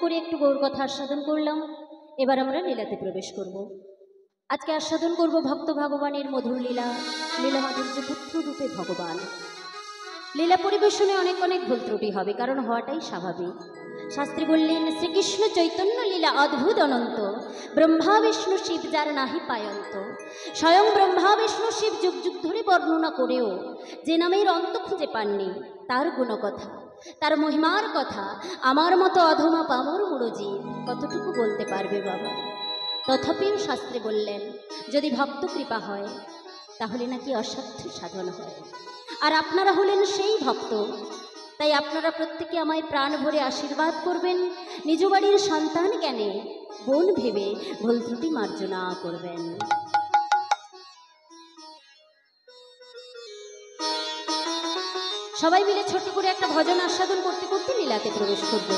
করে একটু গৌর কথা আস্বাদন করলাম। এবার আমরা লীলাতে প্রবেশ করব। আজকে আস্বাদন করব ভক্ত ভগবানের মধুর লীলা, লীলা মাধুর্য পুত্র রূপে ভগবান। লীলা পরিবেশনে অনেক অনেক ভুল ত্রুটি হবে, কারণ হওয়াটাই স্বাভাবিক। শাস্ত্রী বললেন, শ্রীকৃষ্ণ চৈতন্য লীলা অদ্ভুত অনন্ত, ব্রহ্মা বিষ্ণু শিব যার নাহি পায়ন্ত। স্বয়ং ব্রহ্মা বিষ্ণু শিব যুগ যুগ ধরে বর্ণনা করেও যে নামের অন্ত খুঁজে পাননি, তার গুণকথা, তার মহিমার কথা আমার মতো অধমা পামর মুড়জি কতটুকু বলতে পারবে বাবা। তথাপিও শাস্ত্রে বললেন, যদি ভক্ত কৃপা হয় তাহলে নাকি অসাধ্য সাধন হয়। আর আপনারা হলেন সেই ভক্ত, তাই আপনারা প্রত্যেকে আমায় প্রাণ ভরে আশীর্বাদ করবেন। নিজ বাড়ির সন্তান জ্ঞানে বোন ভেবে ভুল ত্রুটি মার্জনা করবেন। সবাই মিলে ছোট্ট করে একটা ভজন আস্বাদন করতে করতে লীলাতে প্রবেশ করব।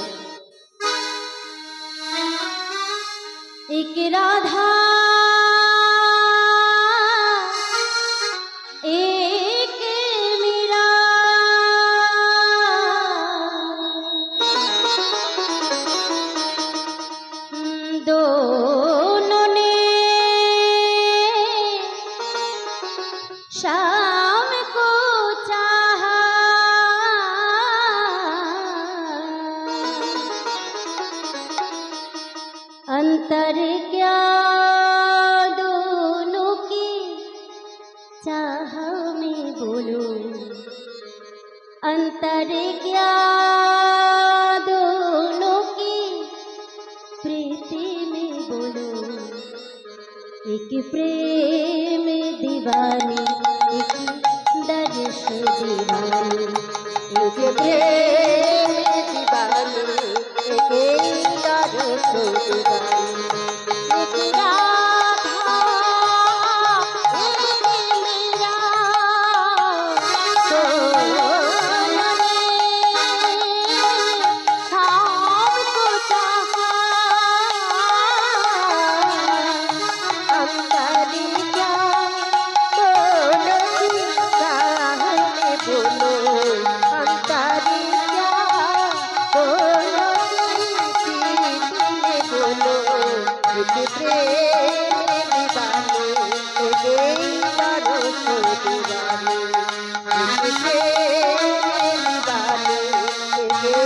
এক রাধা এক মীরা, दोनों ने शाम को चाहा, अंतर क्या दोनों की चाह में बोलो, अंतर क्या दोनों की प्रीति में बोलो। एक प्रेम दीवानी, एक दर्श दीवानी, एक प्रेम दीवानी, एक दर्श दीवानी। एक राधा एक मीरा, दोनों ने शाम को चाहा, अंतर क्या दोनों की चाह में बोलो, अंतर क्या दोनों की प्रीति में बोलो। एक प्रेम दीवानी, एक दर्श दीवानी, एक प्रेम दीवानी,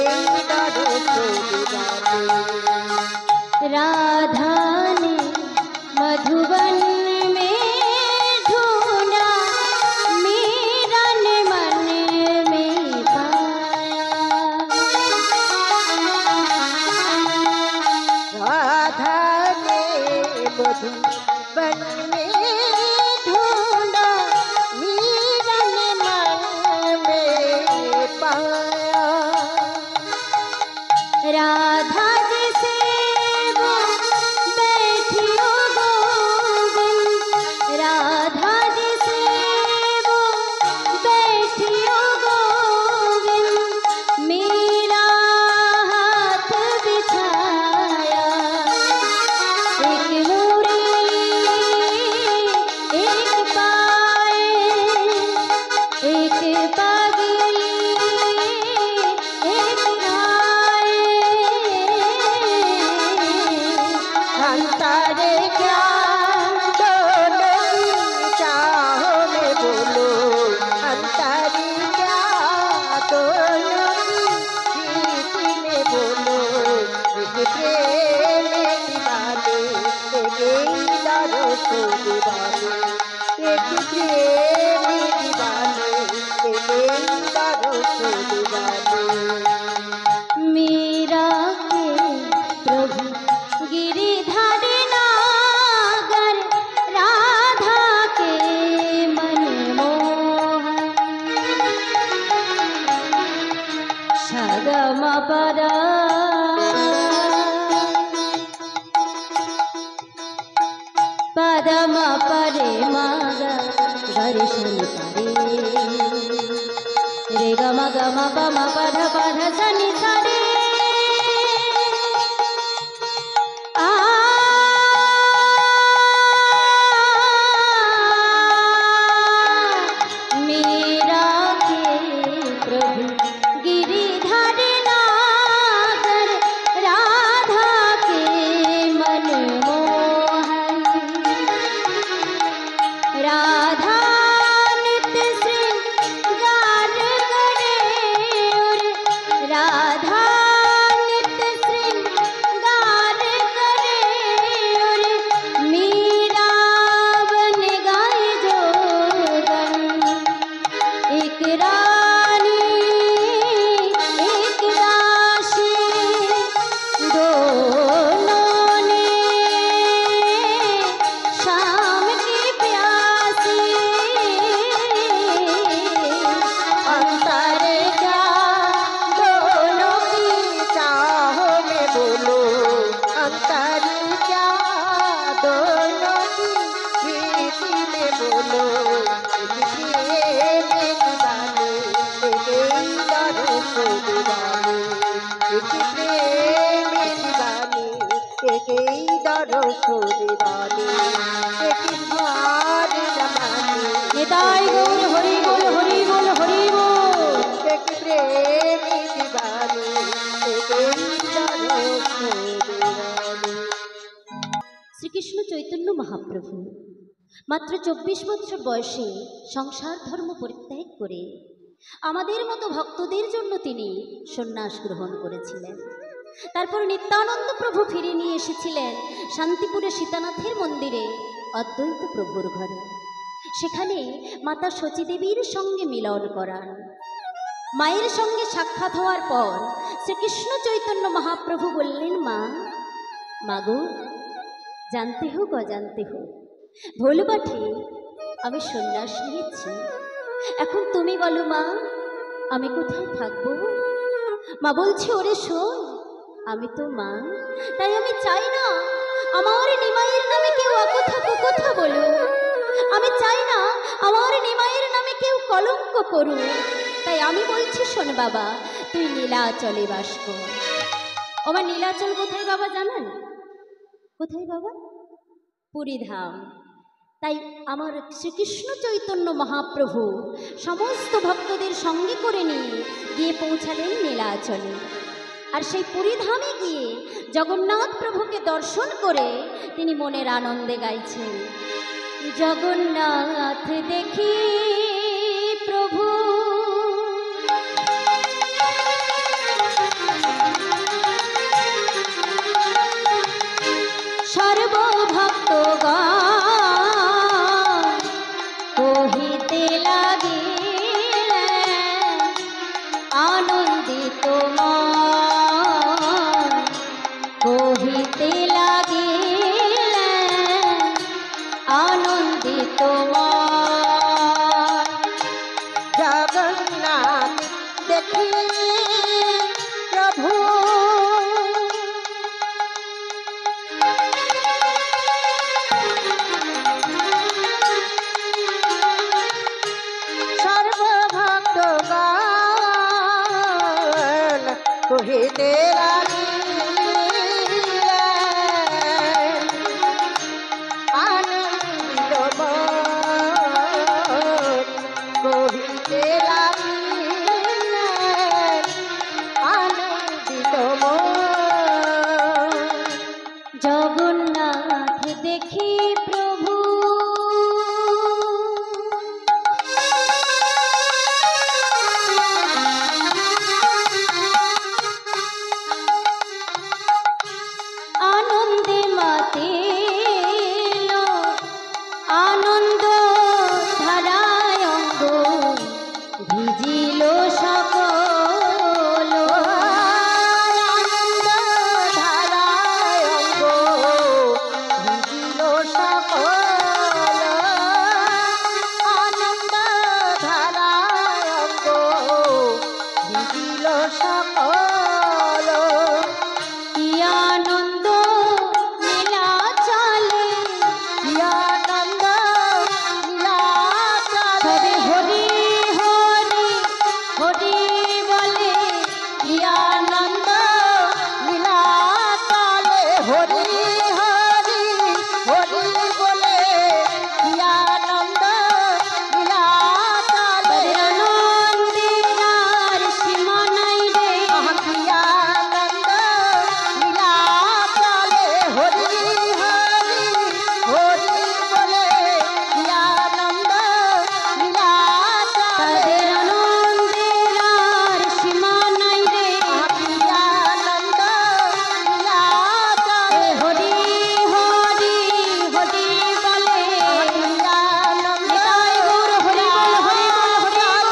एक दर्श दीवानी। राधा ने मधुबन में ढूंढा, मीरा ने मन में पाया। राधा ने मधुबन में ढूंढा, मीरा ने मन में पाया। राधा जैसे वो बैठी हो गोविंद, राधा जैसे वो बैठी हो गोविंद, मेरा हाथ बिछाया। एक मुरली एक पाए, एक पगली एक गाए, अंतर क्या दोनों की चाह में बोलो, अंतर क्या दोनों की प्रीति में बोलो। एक प्रेम दीवानी, एक दर्श दीवानी, एक प्रेम दीवानी, एक दर्श दीवानी। मीरा के प्रभु गिरिधर नागर, राधा के मनमोहन। सगम पद पदम परे मग दर्शन करे, रे गम गम पम पध पध सनि सरे। मीरा के प्रभु गिरिधर नागर, राधा রসুদিবানি দেখি ভারি জামানি নিতাই গৌর হরি বল হরি বল হরি বল। দেখি প্রেমী দিবানি শ্রীকৃষ্ণ চৈতন্য মহাপ্রভু মাত্র 24 বছর বয়সে সংসার ধর্ম পরিত্যাগ করে আমাদের মতো ভক্তদের জন্য তিনি সন্ন্যাস গ্রহণ করেছিলেন। তারপর নিত্যানন্দ প্রভু ফিরে নিয়ে এসেছিলেন শান্তিপুরে সীতানাথের মন্দিরে অদ্বৈত প্রভুর ঘরে। সেখানে মাতা সচীদেবীর সঙ্গে মিলন করান। মায়ের সঙ্গে সাক্ষাৎ হওয়ার পর শ্রীকৃষ্ণ চৈতন্য মহাপ্রভু বললেন, মা মাগো, জানতে হোক অজানতে হোক ভোলবাঠে আমি সন্ন্যাস নিয়েছি। এখন তুমি বলো মা, আমি কোথায় থাকবো? মা বলছে, ওরে শোন, আমি তো মা, তাই আমি চাই না আমার নিমাইয়ের নামে কেউ অকথা কুকথা বলুক। আমি চাই না আমার নিমাইয়ের নামে কেউ কলঙ্ক করুক। তাই আমি বলছি, শোন বাবা, তুই নীলাচলে বাস কর। আমার নীলাচল কোথায় বাবা জানেন? কোথায় বাবা? পুরীধাম। তাই আমার শ্রীকৃষ্ণ চৈতন্য মহাপ্রভু সমস্ত ভক্তদের সঙ্গে করে নিয়ে গিয়ে পৌঁছালেন নীলাচলে। আর সেই পুরীধামে গিয়ে জগন্নাথ প্রভুকে দর্শন করে তিনি মনের আনন্দে গাইছেন, জগন্নাথ দেখি প্রভু সর্বভক্তগণ কহিতে লাগিলেন আনন্দিত মন, কহিতে লাগিলেন আনন্দিত মন। জগন্নাথ দেখি প্রভু সর্বভক্তগণ কহিতে লাগিলেন আনন্দিত মন, কহিতে লাগিলেন আনন্দিত মন। জগন্নাথ দেখি প্রভু আনন্দে মাতিল, আনন্দ ধারায় অঙ্গ ভিজিল সকল। আনন্দ ধারায় অঙ্গ ভিজিল সকল, আনন্দ ধারায় অঙ্গ ভিজিল সকল। কি আনন্দ নীলাচলে, কি আনন্দ নীলাচলে, সবে হরি হরি হরি বলে। কি আনন্দ নীলাচলে, হরি হরি হরি বলে। কি আনন্দ নীলাচলে, তাদের আনন্দের আর সীমা নাই রে। কি আনন্দ নীলাচলে, হরি হরি হরি বলে। কি আনন্দ নীলাচলে, তাদের আনন্দের আর সীমা নাই রে। কি আনন্দ নীলাচলে, হরি হরি হরি বলে। কি আনন্দ নিতাই গৌর হরি বল হরি বল হরি বল।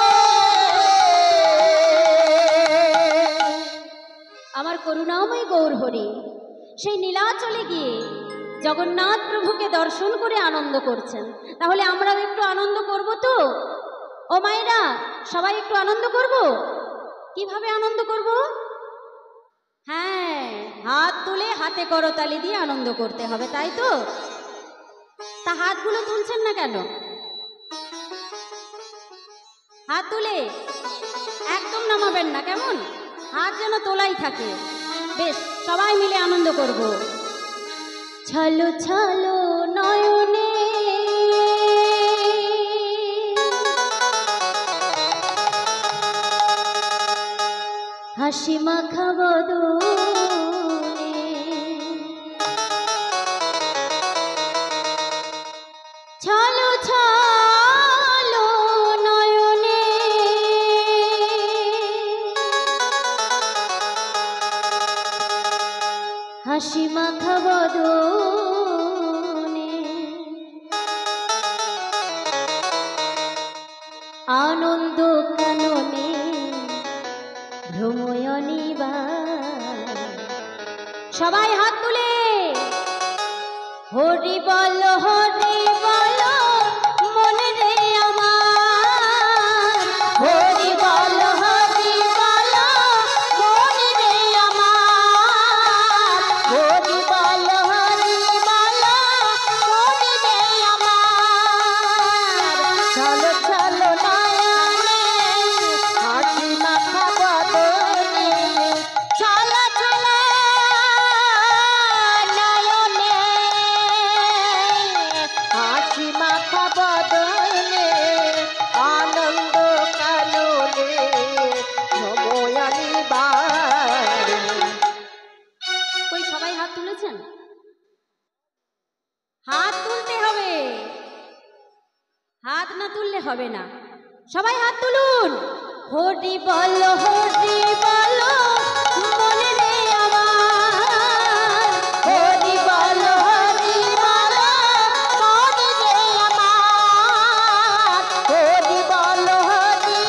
আমার করুণাময় গৌর হরি সেই নীলাচলে গিয়ে জগন্নাথ প্রভুকে দর্শন করে আনন্দ করছেন। তাহলে আমরাও একটু আনন্দ করব তো? ও মায়েরা, সবাই একটু আনন্দ করব। কিভাবে আনন্দ করব? হ্যাঁ, হাত তুলে হাতে করতালি দিয়ে আনন্দ করতে হবে, তাই তো? তা হাতগুলো তুলছেন না কেন? হাত তুলে একদম নামাবেন না, কেমন? হাত যেন তোলাই থাকে। বেশ, সবাই মিলে আনন্দ করব। ছলো ছলো নয়নে হাসি মাখা বদনে ছলো ছলো নয়নে হাসি মাখা বদনে আনন্দ কাননে ভ্রময়নী বা সবাই হাত তুলে হরি বল মনে রে আমার হরি বল মনে রে আমার হরি বল মনে রে আমার চলো চলো নয়নে হাসি মাখা বদনে চলো চলো নয়নে হাসি মাখা বদনে আনন্দ কাননে ভ্রময়নী বারে। ওই সবাই হাত তুলেছেন? হাত তুলতে হবে, হাত না তুললে হবে না। সবাই হাত তুলুন। হরি বল মনে রে আমার হরি বল মনে রে আমার হরি বল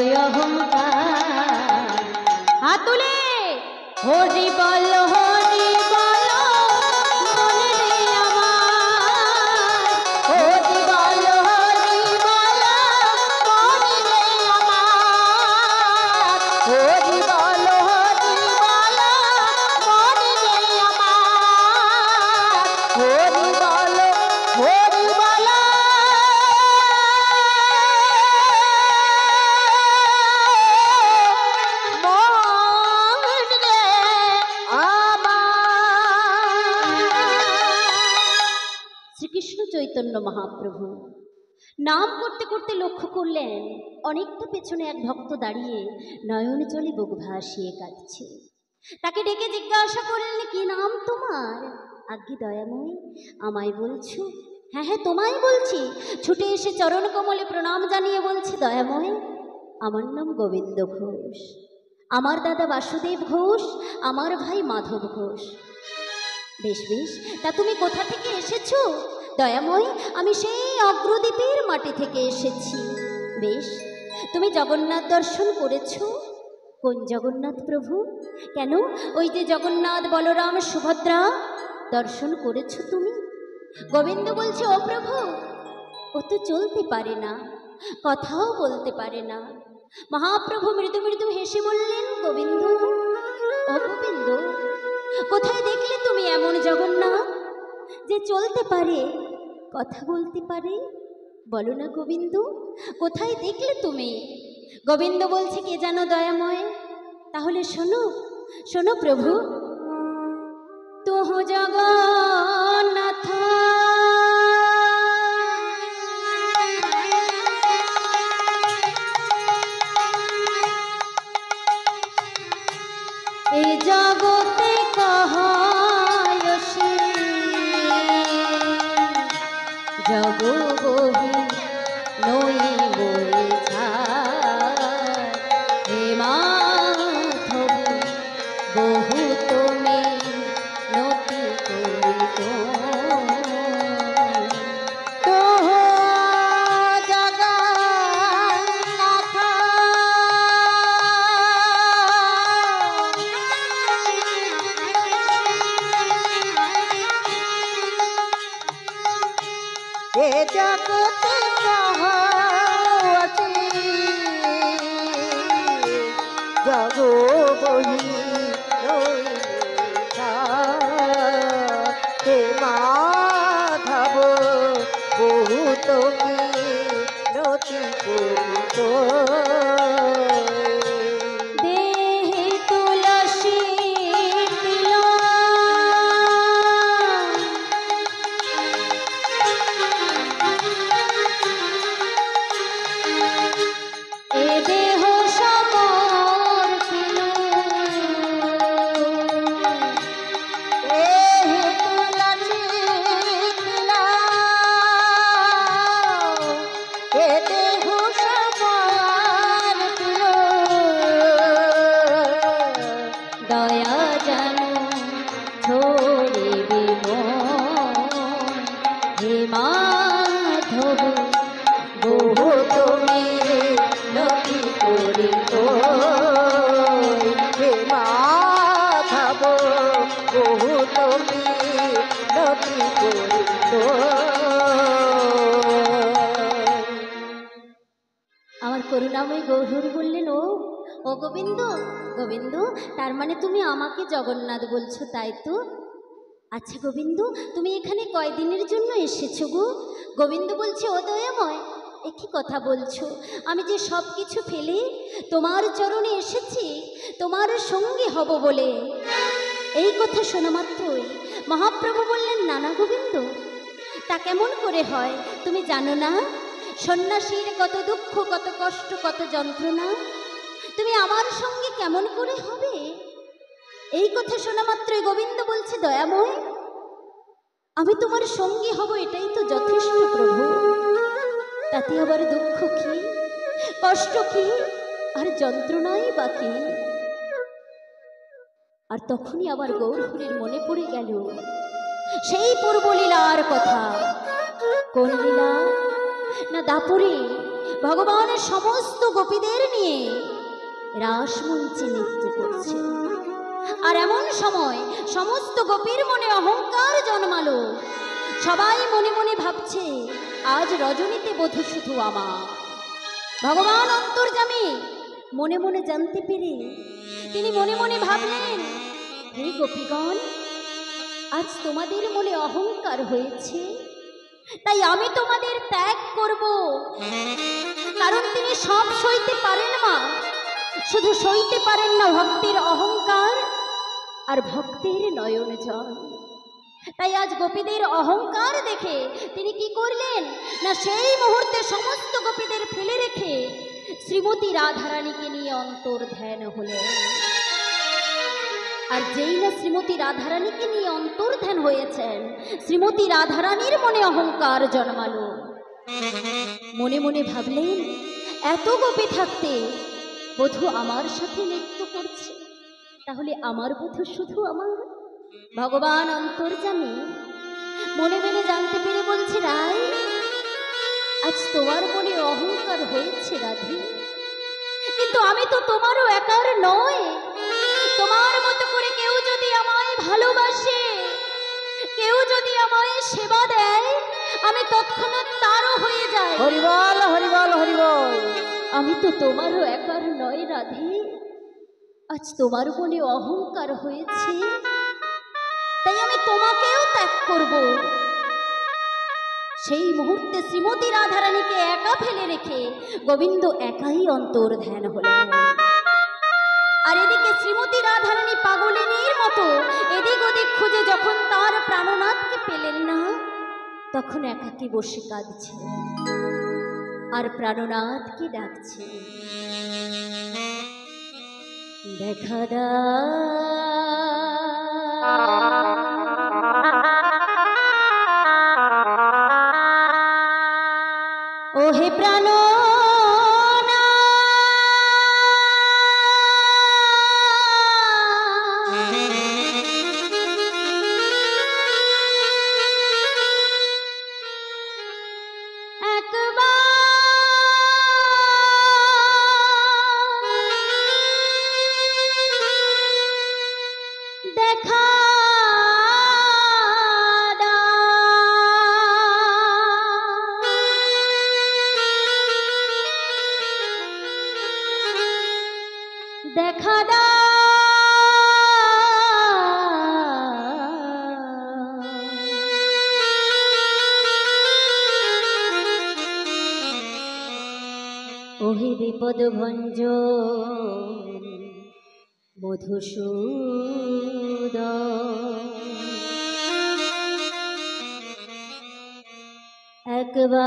মনে রে আমার হাত তুলে হরি বল মনে রে আমার হরি বল মনে রে আমার হরি বল মনে রে আমার হরি বল শ্রীকৃষ্ণ চৈতন্য মহাপ্রভু নাম করতে করতে লক্ষ্য করলেন অনেকটা পেছনে এক ভক্ত দাঁড়িয়ে নয়ন জলে বুক ভাসিয়ে কাঁদছে। তাকে ডেকে জিজ্ঞাসা করলেন, কি নাম তোমার? আজ্ঞে দয়াময়, আমায় বলছো? হ্যাঁ হ্যাঁ তোমায় বলছি। ছুটে এসে চরণ কমলে প্রণাম জানিয়ে বলছি, দয়াময় আমার নাম গোবিন্দ ঘোষ, আমার দাদা বাসুদেব ঘোষ, আমার ভাই মাধব ঘোষ। বেশ বেশ, তা তুমি কোথা থেকে এসেছো? দয়াময়, আমি সেই অগ্রদ্বীপের মাটি থেকে এসেছি। বেশ, তুমি জগন্নাথ দর্শন করেছো? কোন জগন্নাথ প্রভু? কেন, ওই যে জগন্নাথ, বলরাম, সুভদ্রা দর্শন করেছো তুমি? গোবিন্দ বলছে, ও প্রভু, ও তো চলতে পারে না, কথাও বলতে পারে না। মহাপ্রভু মৃদু মৃদু হেসে বললেন, গোবিন্দ, ও গোবিন্দ, কোথায় দেখলে তুমি এমন জগন্নাথ যে চলতে পারে, কথা বলতে পারে? বলো না গোবিন্দ, কোথায় দেখলে তুমি? গোবিন্দ বলছে, কে জানো দয়াময়? তাহলে শোনো, শোনো প্রভু। তুহ জগন্নাথ এই জগতে কহায়সি জগ বহি নই বইছা হে মাধব বহু তুমি নতি করিত তোহ জগন্নাথ এ জগতে কহায়সি জগ বহি রইছা হে মাধব বহু তুমি নতি করিত দেহে তুলসী তিল এ দেহ সমর্পিল এ তুলসী তিলা এ দেহ সমর্পিল দয়া জানো ছড়িবি মন হে মাধব বহু তুমি নতি করিত হে মাধব বহু তুমি নতি করিত আমার করুণাময় গৌরহরি বললেন, ও গোবিন্দ, গোবিন্দ, তার মানে তুমি আমাকে জগন্নাথ বলছো, তাই তো? আচ্ছা গোবিন্দ, তুমি এখানে কয়দিনের জন্য এসেছো গো? গোবিন্দ বলছে, ও দয়াময়, একই কথা বলছো? আমি যে সব কিছু ফেলে তোমার চরণে এসেছি তোমার সঙ্গী হব বলে। এই কথা শোনা মাত্রই মহাপ্রভু বললেন, নানা গোবিন্দ, তা কেমন করে হয়? তুমি জানো না সন্ন্যাসীর কত দুঃখ, কত কষ্ট, কত যন্ত্রণা? তুমি আমার সঙ্গে কেমন করে হবে? এই কথা শোনা মাত্রই গোবিন্দ বলছে, দয়াময়, আমি তোমার সঙ্গী হব, এটাই তো যথেষ্ট প্রভু। তাতে আবার দুঃখ কি, কষ্ট কি, আর যন্ত্রণাই বা কি? আর তখনই আবার গৌরহরির মনে পড়ে গেল সেই পূর্বলীলার কথা। কোন লীলা? না দাপুরে ভগবানের সমস্ত গোপীদের নিয়ে রাসমঞ্চে নৃত্য করছে। আর এমন সময় সমস্ত গোপীর মনে অহংকার জন্মালো। সবাই মনে মনে ভাবছে, আজ রজনীতে বধূ শুধু আমার। ভগবান অন্তর্যামী মনে মনে জানতে পেরে তিনি মনে মনে ভাবলেন, হে গোপীগণ, আজ তোমাদের মনে অহংকার হয়েছে, তাই আমি তোমাদের ত্যাগ করব। কারণ তিনি সব সইতে পারেন মা, শুধু সইতে পারেন না ভক্তের অহংকার আর ভক্তের নয়ন জল। তাই আজ গোপীদের অহংকার দেখে তিনি কি করলেন না, সেই মুহূর্তে সমস্ত গোপীদের ফেলে রেখে শ্রীমতী রাধারানীকে নিয়ে অন্তর্ধ্যান হলেন। আর যেই না শ্রীমতী রাধারানীকে নিয়ে অন্তর্ধ্যান হয়েছেন, শ্রীমতী রাধারানীর মনে অহংকার জন্মালো। মনে মনে ভাবলেন, এত গোপী থাকতে বধূ আমার সাথে নৃত্য করছে, তাহলে আমার বধূ শুধু আমার। ভগবান অন্তর্যামী মনে মনে জানতে পেরে বলছে, রাই আজ তোমার মনে অহংকার হয়েছে রাধে, কিন্তু আমি তো তোমারও একার নয়। তোমার মতো করে কেউ যদি আমায় ভালোবাসে, কেউ যদি আমায় সেবা দেয়, আমি তৎক্ষণাৎ তারও হয়ে যাই। হরিবল হরিবল হরিবল। আমি তো তোমারও একার নয় রাধে, আজ তোমার মনে অহংকার হয়েছে, তাই আমি তোমাকেও ত্যাগ করব। সেই মুহূর্তে শ্রীমতী রাধারানীকে একা ফেলে রেখে গোবিন্দ একাই অন্তর ধ্যান হলেন। আর এদিকে শ্রীমতী রাধারানী পাগলিনীর মতো এদিক ওদিক খুঁজে যখন তার প্রাণনাথকে পেলেন না, তখন একাকী বসে কাঁদছে আর প্রাণনাথকে ডাকছে, দেখা দাও ওহে প্রাণ দেখা দেখা ওহে বিপদ ভঞ্জন মধুসূদন, একবার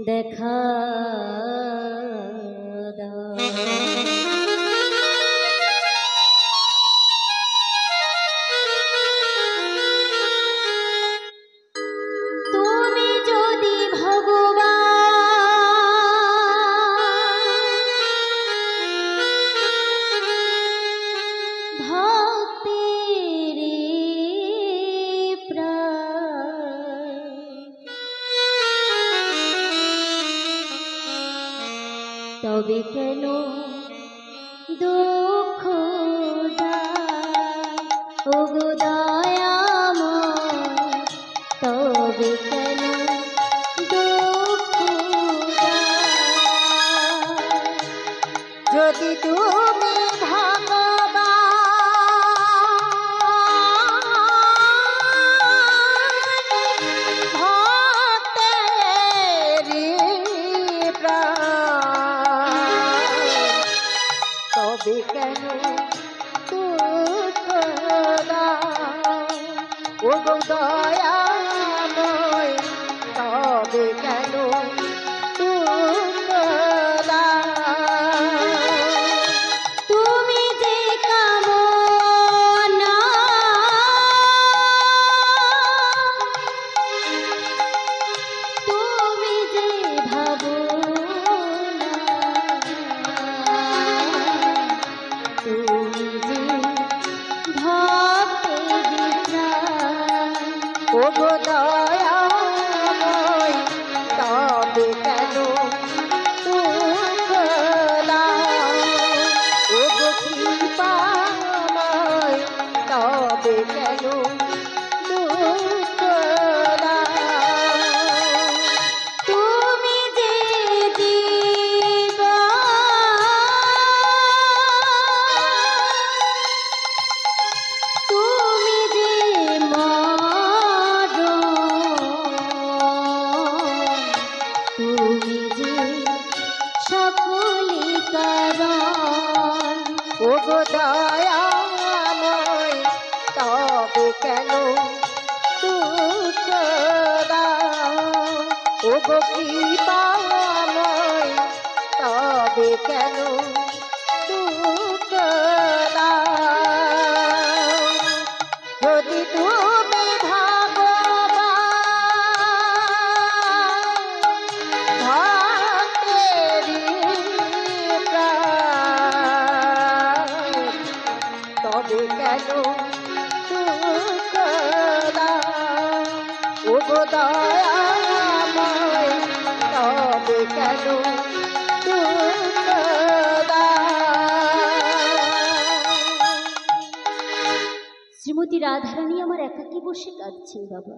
দেখা দাও। তুমি যদি ভগবান ভক্তের প্রাণ, তবে কেন দুঃখ দাও ওগো দয়াময়, তবে কেন দুঃখ দাও। যদি তুমি তবে কেন দুঃখ দাও ওগো দয়াময়, তবে কেন দুঃখ দাও। তুমি যে কামনা তুমি যে ভাবনা, তুমি যে ভক্তের প্রাণ, ওগো দয়াময়, তবে কেন দুঃখ দাও ওগো কৃপাময়, তবে কেন দুঃখ দাও। তুমি যে জীবন তুমি যে মরণ, তুমি যে সকলি কারণ, ওগো দয়াময়, তবে কেন দুঃখ দাও ওগো কৃপাময়, তবে কেন দুঃখ দাও। যদি তুমি ভক্তের প্রাণ, তবে কেন ও গো দয়াময় তবে কেন দুঃখ শ্রীমতী রাধারানী আমার একাকী বসে কাঁদছেন বাবা।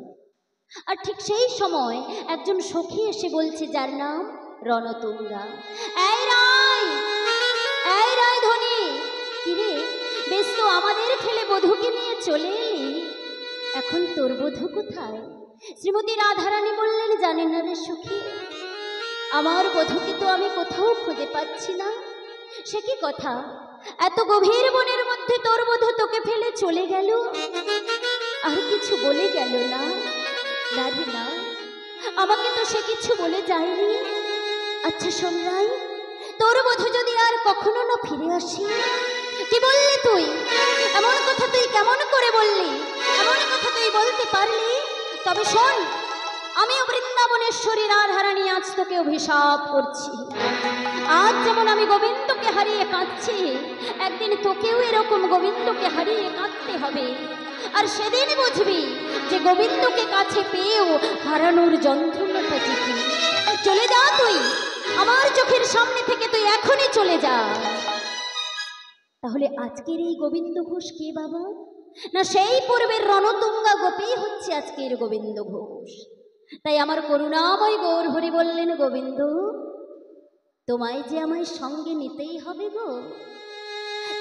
আর ঠিক সেই সময় একজন সখী এসে বলছে, যার নাম রণতুঙ্গা, এই রায়, এই রায় ধনী, কিরে বেশ তো আমাদের ফেলে বধূকে নিয়ে চলে এলি, এখন তোর বধূ কোথায়? শ্রীমতী রাধারানী বললেন, জানেন না রে সখী, আমার বধূকে তো আমি কোথাও খুঁজে পাচ্ছি না। সে কি কথা, এত গভীর বনের মধ্যে তোর বধূ তোকে ফেলে চলে গেল, আর কিছু বলে গেল না? না রে না, আমাকে তো সে কিছু বলে যায়নি। আচ্ছা শোন রাই, তোর বধূ যদি আর কখনো না ফিরে আসে, কি বললি তুই? এমন কথা তুই কেমন করে বললি? এমন কথা তুই বলতে পারলি? তবে শোন, আমিও বৃন্দাবনেশ্বরী রাধারানী আজ তোকে অভিশাপ করছি। আজ যেমন আমি গোবিন্দকে হারিয়ে কাঁদছি, একদিন তোকেও এরকম গোবিন্দকে হারিয়ে কাঁদতে হবে। আর সেদিন বুঝবি যে গোবিন্দকে কাছে পেয়েও হারানোর যন্ত্রণাটা কি। চলে যা তুই, আমার চোখের সামনে থেকে তুই এখনই চলে যা। তাহলে আজকের এই গোবিন্দ ঘোষ কে বাবা? না সেই পূর্বের রণতুঙ্গা গোপী হচ্ছে আজকের গোবিন্দ ঘোষ। তাই আমার করুণাময় গৌর হরি বললেন, গোবিন্দ তোমায় যে আমায় সঙ্গে নিতেই হবে গো,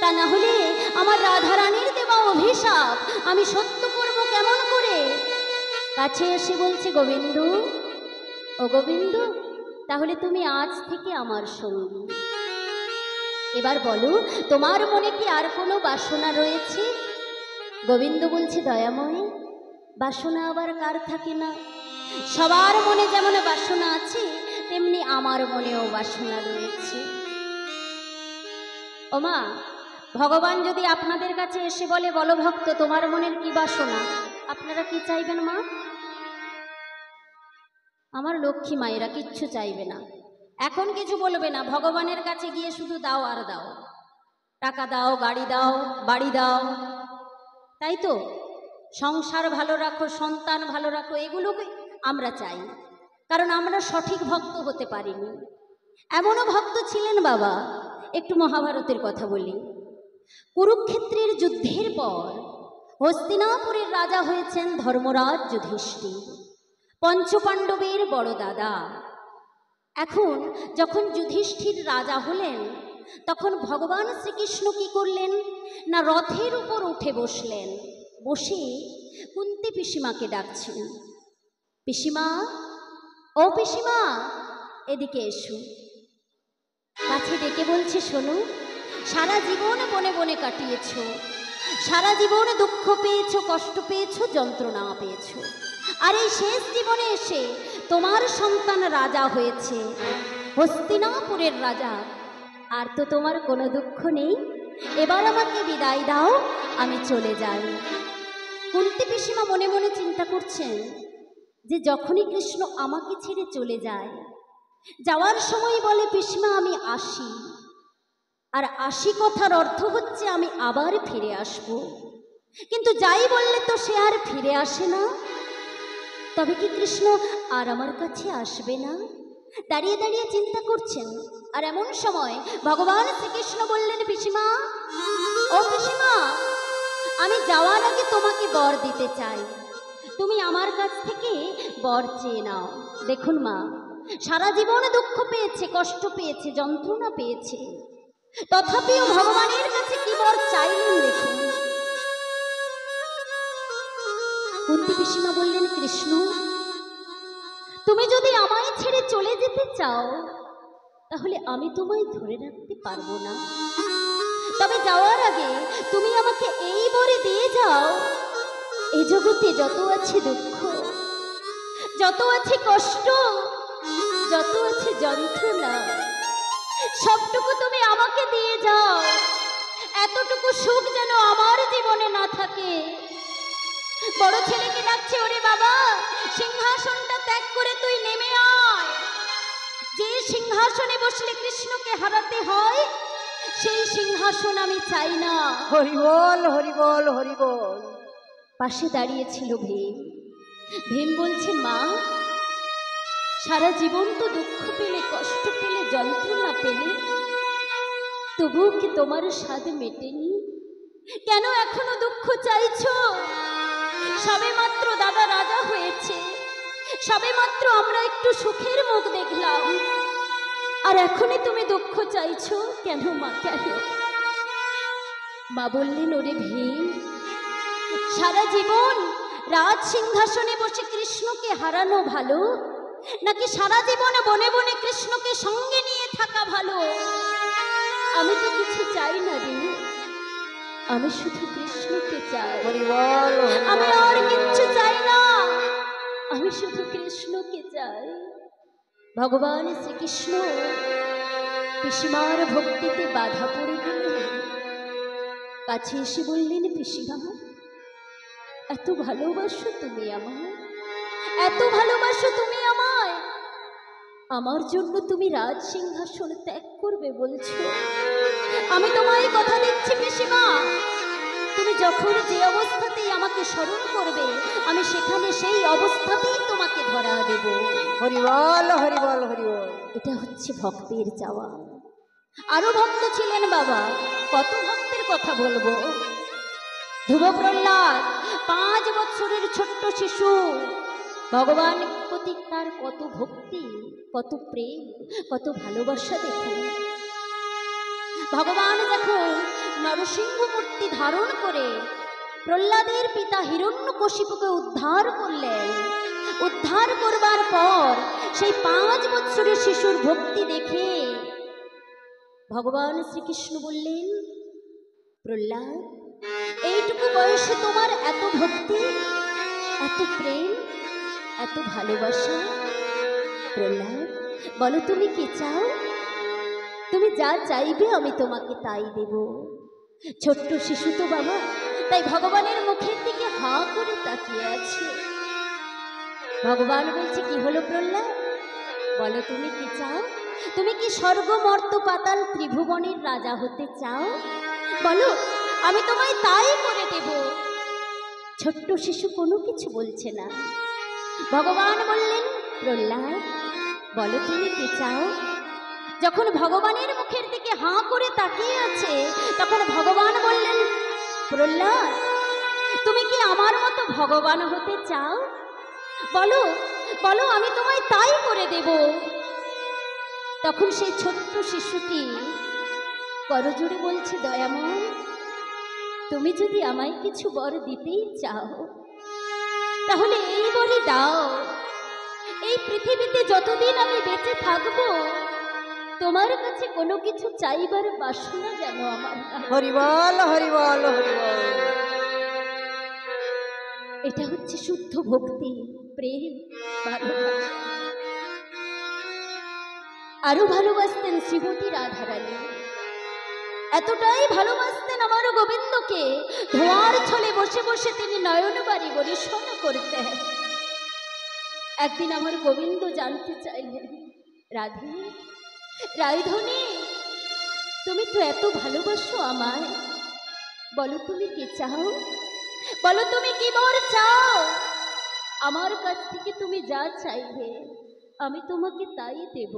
তা না হলে আমার রাধারানীর দেওয়া অভিশাপ আমি সত্য করব কেমন করে? কাছে এসে বলছে, গোবিন্দ, ও গোবিন্দ, তাহলে তুমি আজ থেকে আমার সঙ্গী। এবার বলো, তোমার মনে কি আর কোনো বাসনা রয়েছে? গোবিন্দ বলছে, দয়াময়, বাসনা আবার কার থাকে না? সবার মনে যেমন বাসনা আছে, তেমনি আমার মনেও বাসনা রয়েছে। ও মা, ভগবান যদি আপনাদের কাছে এসে বলে, বলো ভক্ত তোমার মনের কি বাসনা, আপনারা কি চাইবেন মা? আমার লক্ষ্মী মায়েরা কিচ্ছু চাইবে না, এখন কিছু বলবে না। ভগবানের কাছে গিয়ে শুধু দাও আর দাও, টাকা দাও, গাড়ি দাও, বাড়ি দাও, তাই তো? সংসার ভালো রাখো, সন্তান ভালো রাখো, এগুলোকে আমরা চাই, কারণ আমরা সঠিক ভক্ত হতে পারিনি। এমনও ভক্ত ছিলেন বাবা, একটু মহাভারতের কথা বলি। কুরুক্ষেত্রের যুদ্ধের পর হস্তিনাপুরের রাজা হয়েছেন ধর্মরাজ যুধিষ্ঠির, পঞ্চপাণ্ডবের বড় দাদা। এখন যখন যুধিষ্ঠির রাজা হলেন, তখন ভগবান শ্রীকৃষ্ণ কি করলেন না, রথের উপর উঠে বসলেন। বসে কুন্তি পিসিমাকে ডাকছেন, পিসিমা, ও পিসিমা, এদিকে এসো। কাছে ডেকে বলছে, শোনো, সারা জীবন বনে বনে কাটিয়েছ, সারা জীবন দুঃখ পেয়েছো, কষ্ট পেয়েছো, যন্ত্রণা পেয়েছো, আর এই শেষ জীবনে এসে তোমার সন্তান রাজা হয়েছে, হস্তিনাপুরের রাজা। আর তো তোমার কোনো দুঃখ নেই, এবার আমাকে বিদায় দাও, আমি চলে যাই। কুন্তি পিসিমা মনে মনে চিন্তা করছেন যে যখনই কৃষ্ণ আমাকে ছেড়ে চলে যায়, যাওয়ার সময় বলে, পিসিমা আমি আসি, আর আসি কথার অর্থ হচ্ছে আমি আবার ফিরে আসব। কিন্তু যাই বললে তো সে আর ফিরে আসে না, তবে কি কৃষ্ণ আর আমার কাছে আসবে না? দাঁড়িয়ে দাঁড়িয়ে চিন্তা করছেন। আর এমন সময় ভগবান শ্রীকৃষ্ণ বললেন, পিসিমা, ও পিসিমা, আমি যাওয়ার আগে তোমাকে বর দিতে চাই, তুমি আমার কাছ থেকে বর চেয়ে নাও। দেখুন মা, সারা জীবন দুঃখ পেয়েছে, কষ্ট পেয়েছে, যন্ত্রণা পেয়েছে, তথাপিও ভগবানের কাছে কি বর চাইলেন দেখুন। কুন্তি পিসিমা বললেন, কৃষ্ণ, তুমি যদি আমায় ছেড়ে চলে যেতে চাও, তাহলে আমি তোমায় ধরে রাখতে পারবো না। তবে যাওয়ার আগে তুমি আমাকে এই বরে দিয়ে যাও, এই জগতে যত আছে দুঃখ, যত আছে কষ্ট, যত আছে যন্ত্রণা, সবটুকু তুমি আমাকে দিয়ে যাও। এতটুকু সুখ যেন আমার জীবনে না থাকে। বড় ছেলেকে ডাকছে, ওরে বাবা, সিংহাসনটা ত্যাগ করে তুই নেমে আয়। যে সিংহাসনে বসলে কৃষ্ণকে হারাতে হয়, সেই সিংহাসন আমি চাই না। হরি বল, হরি বল, হরি বল। পাশে দাঁড়িয়েছিল ভীম। ভীম বলছে, মা, সারা জীবন তো দুঃখ পেলে, কষ্ট পেলে, যন্ত্রণা পেলে, তবুও কি তোমার স্বাদ মেটেনি? কেন এখনো দুঃখ চাইছো? সবে মাত্র দাদা রাজা হয়েছে, সবে মাত্র আমরা একটু সুখের মুখ দেখলাম, আর এখনই তুমি দুঃখ চাইছো কেন মা, কেন? মা বললেন, ওরে ভীম, সারা জীবন রাজ সিংহাসনে বসে কৃষ্ণকে হারানো ভালো, নাকি সারা জীবনে বনে বনে কৃষ্ণকে সঙ্গে নিয়ে থাকা ভালো? আমি তো কিছু চাই না রে, আমি শুধু কৃষ্ণকে চাই, আমি আর কিচ্ছু চাই না, আমি শুধু কৃষ্ণকে চাই। ভগবান শ্রীকৃষ্ণ পিসিমার ভক্তিতে বাধা পড়ে গেলেন, কাছে এসে বললেন, পিসিমা, এত ভালোবাসো তুমি আমায়, এত ভালোবাসো তুমি আমায়, আমার জন্য তুমি রাজ সিংহাসন ত্যাগ করবে বলছো? আমি তোমায় কথা দিচ্ছি পিসিমা, তুমি যখন যে অবস্থাতেই আমাকে স্মরণ করবে, আমি সেখানে সেই অবস্থাতেই তোমাকে ধরা দেব। হরি বল, হরি বল, হরি বল। এটা হচ্ছে ভক্তের চাওয়া। আরো ভক্ত ছিলেন বাবা, কত ভক্তের কথা বলবো। ধ্রুব প্রহ্লাদ 5 বছরের ছোট্ট শিশু, ভগবান প্রতি তার কত ভক্তি, কত প্রেম, কত ভালোবাসা দেখুন। ভগবান যখন নরসিংহ মূর্তি ধারণ করে প্রহ্লাদের পিতা হিরণ্যকশিপুকে উদ্ধার করলেন, উদ্ধার করবার পর সেই 5 বছরের শিশুর ভক্তি দেখে ভগবান শ্রীকৃষ্ণ বললেন, প্রহ্লাদ, এইটুকু বয়সে তোমার এত ভক্তি, এত প্রেম, এত ভালোবাসা? প্রহ্লাদ, বলো তুমি কি চাও? তুমি যা চাইবে আমি তোমাকে তাই দেব। ছোট্ট শিশু তো বাবা, তাই ভগবানের মুখের দিকে হাঁ করে তাকিয়ে আছে। ভগবান বলছে, কি হলো প্রহ্লাদ, বলো তুমি কি চাও? তুমি কি স্বর্গ মর্ত পাতাল ত্রিভুবনের রাজা হতে চাও? বলো, আমি তোমায় তাই করে দেব। ছোট্ট শিশু কোনো কিছু বলছে না। ভগবান বললেন, প্রহ্লাদ, বলো তুমি কি চাও? যখন ভগবানের মুখের দিকে হাঁ করে তাকিয়ে আছে, তখন ভগবান বললেন, প্রহ্লাদ, তুমি কি আমার মতো ভগবান হতে চাও? বলো, বলো, আমি তোমায় তাই করে দেব। তখন সেই ছোট্ট শিশুটি করজোড়ে বলছে, দয়াময়, তুমি যদি আমায় কিছু বর দিতেই চাও, তাহলে এই বরই দাও। এই পৃথিবীতে যতদিন আমি বেঁচে থাকবো, তোমার কাছে কোনো কিছু চাইবার বাসনা যেন আমার না। হরি বল, হরি বল, হরি বল। এটা হচ্ছে শুদ্ধ ভক্তি, প্রেম, ভালোবাসা। আরো ভালোবাসতেন শ্রীমতী রাধারানী, এতটাই ভালোবাসতেন আমার গোবিন্দকে, ধোঁয়ার ছলে বসে বসে তিনি নয়নবাড়ি বরিশন করতেন। একদিন আমার গোবিন্দ জানতে চাইলেন, রাধে, রায়ধনী, তুমি তো এত ভালোবাসো আমায়, বলো তুমি কি চাও? বলো তুমি কি বর চাও? আমার কাছ থেকে তুমি যা চাইবে আমি তোমাকে তাই দেব।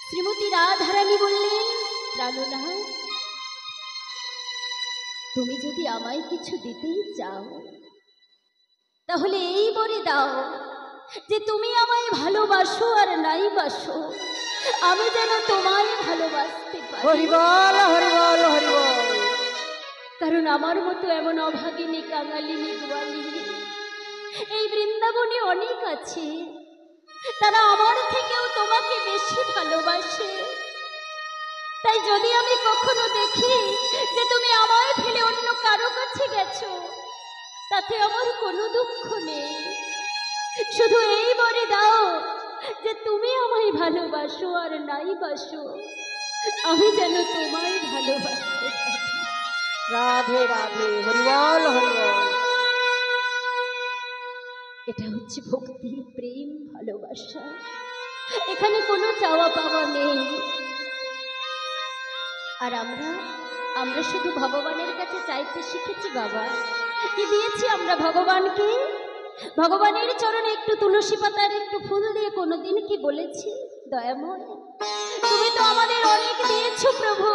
শ্রীমতী রাধারানী বললেন, প্রাণনাথ, তুমি যদি আমায় কিছু দিতেই চাও, তাহলে এই বরে দাও যে তুমি আমায় ভালোবাসো আর নাই বাসো, আমি যেন তোমায় ভালোবাসতে পারি। হরি বল, হরি বল, হরি বল। কারণ আমার মতো এমন অভাগিনী, কাঙালিনী, গোয়ালিনী এই বৃন্দাবনে অনেক আছে, তারা আমার থেকেও তোমাকে বেশি ভালোবাসে। তাই যদি আমি কখনো দেখি যে তুমি আমায় ফেলে অন্য কারো কাছে গেছো, তাতে আমার কোনো দুঃখ নেই। শুধু এই বরে দাও যে তুমি আমায় ভালোবাসো আর নাই বাসো, আমি যেন তোমায় ভালোবাসতে পারি। রাধে রাধে, হরি বল, হরি বল। এটা হচ্ছে ভক্তি, প্রেম, ভালোবাসা। এখানে কোনো চাওয়া পাওয়া নেই। আর আমরা শুধু ভগবানের কাছে চাইতে শিখেছি বাবা। কি দিয়েছি আমরা ভগবানকে? ভগবানের চরণে একটু তুলসী পাতার একটু ফুল দিয়ে কোনোদিন কি বলেছি দয়াময় তুমি তো আমাদের অনেক দিয়েছো প্রভু,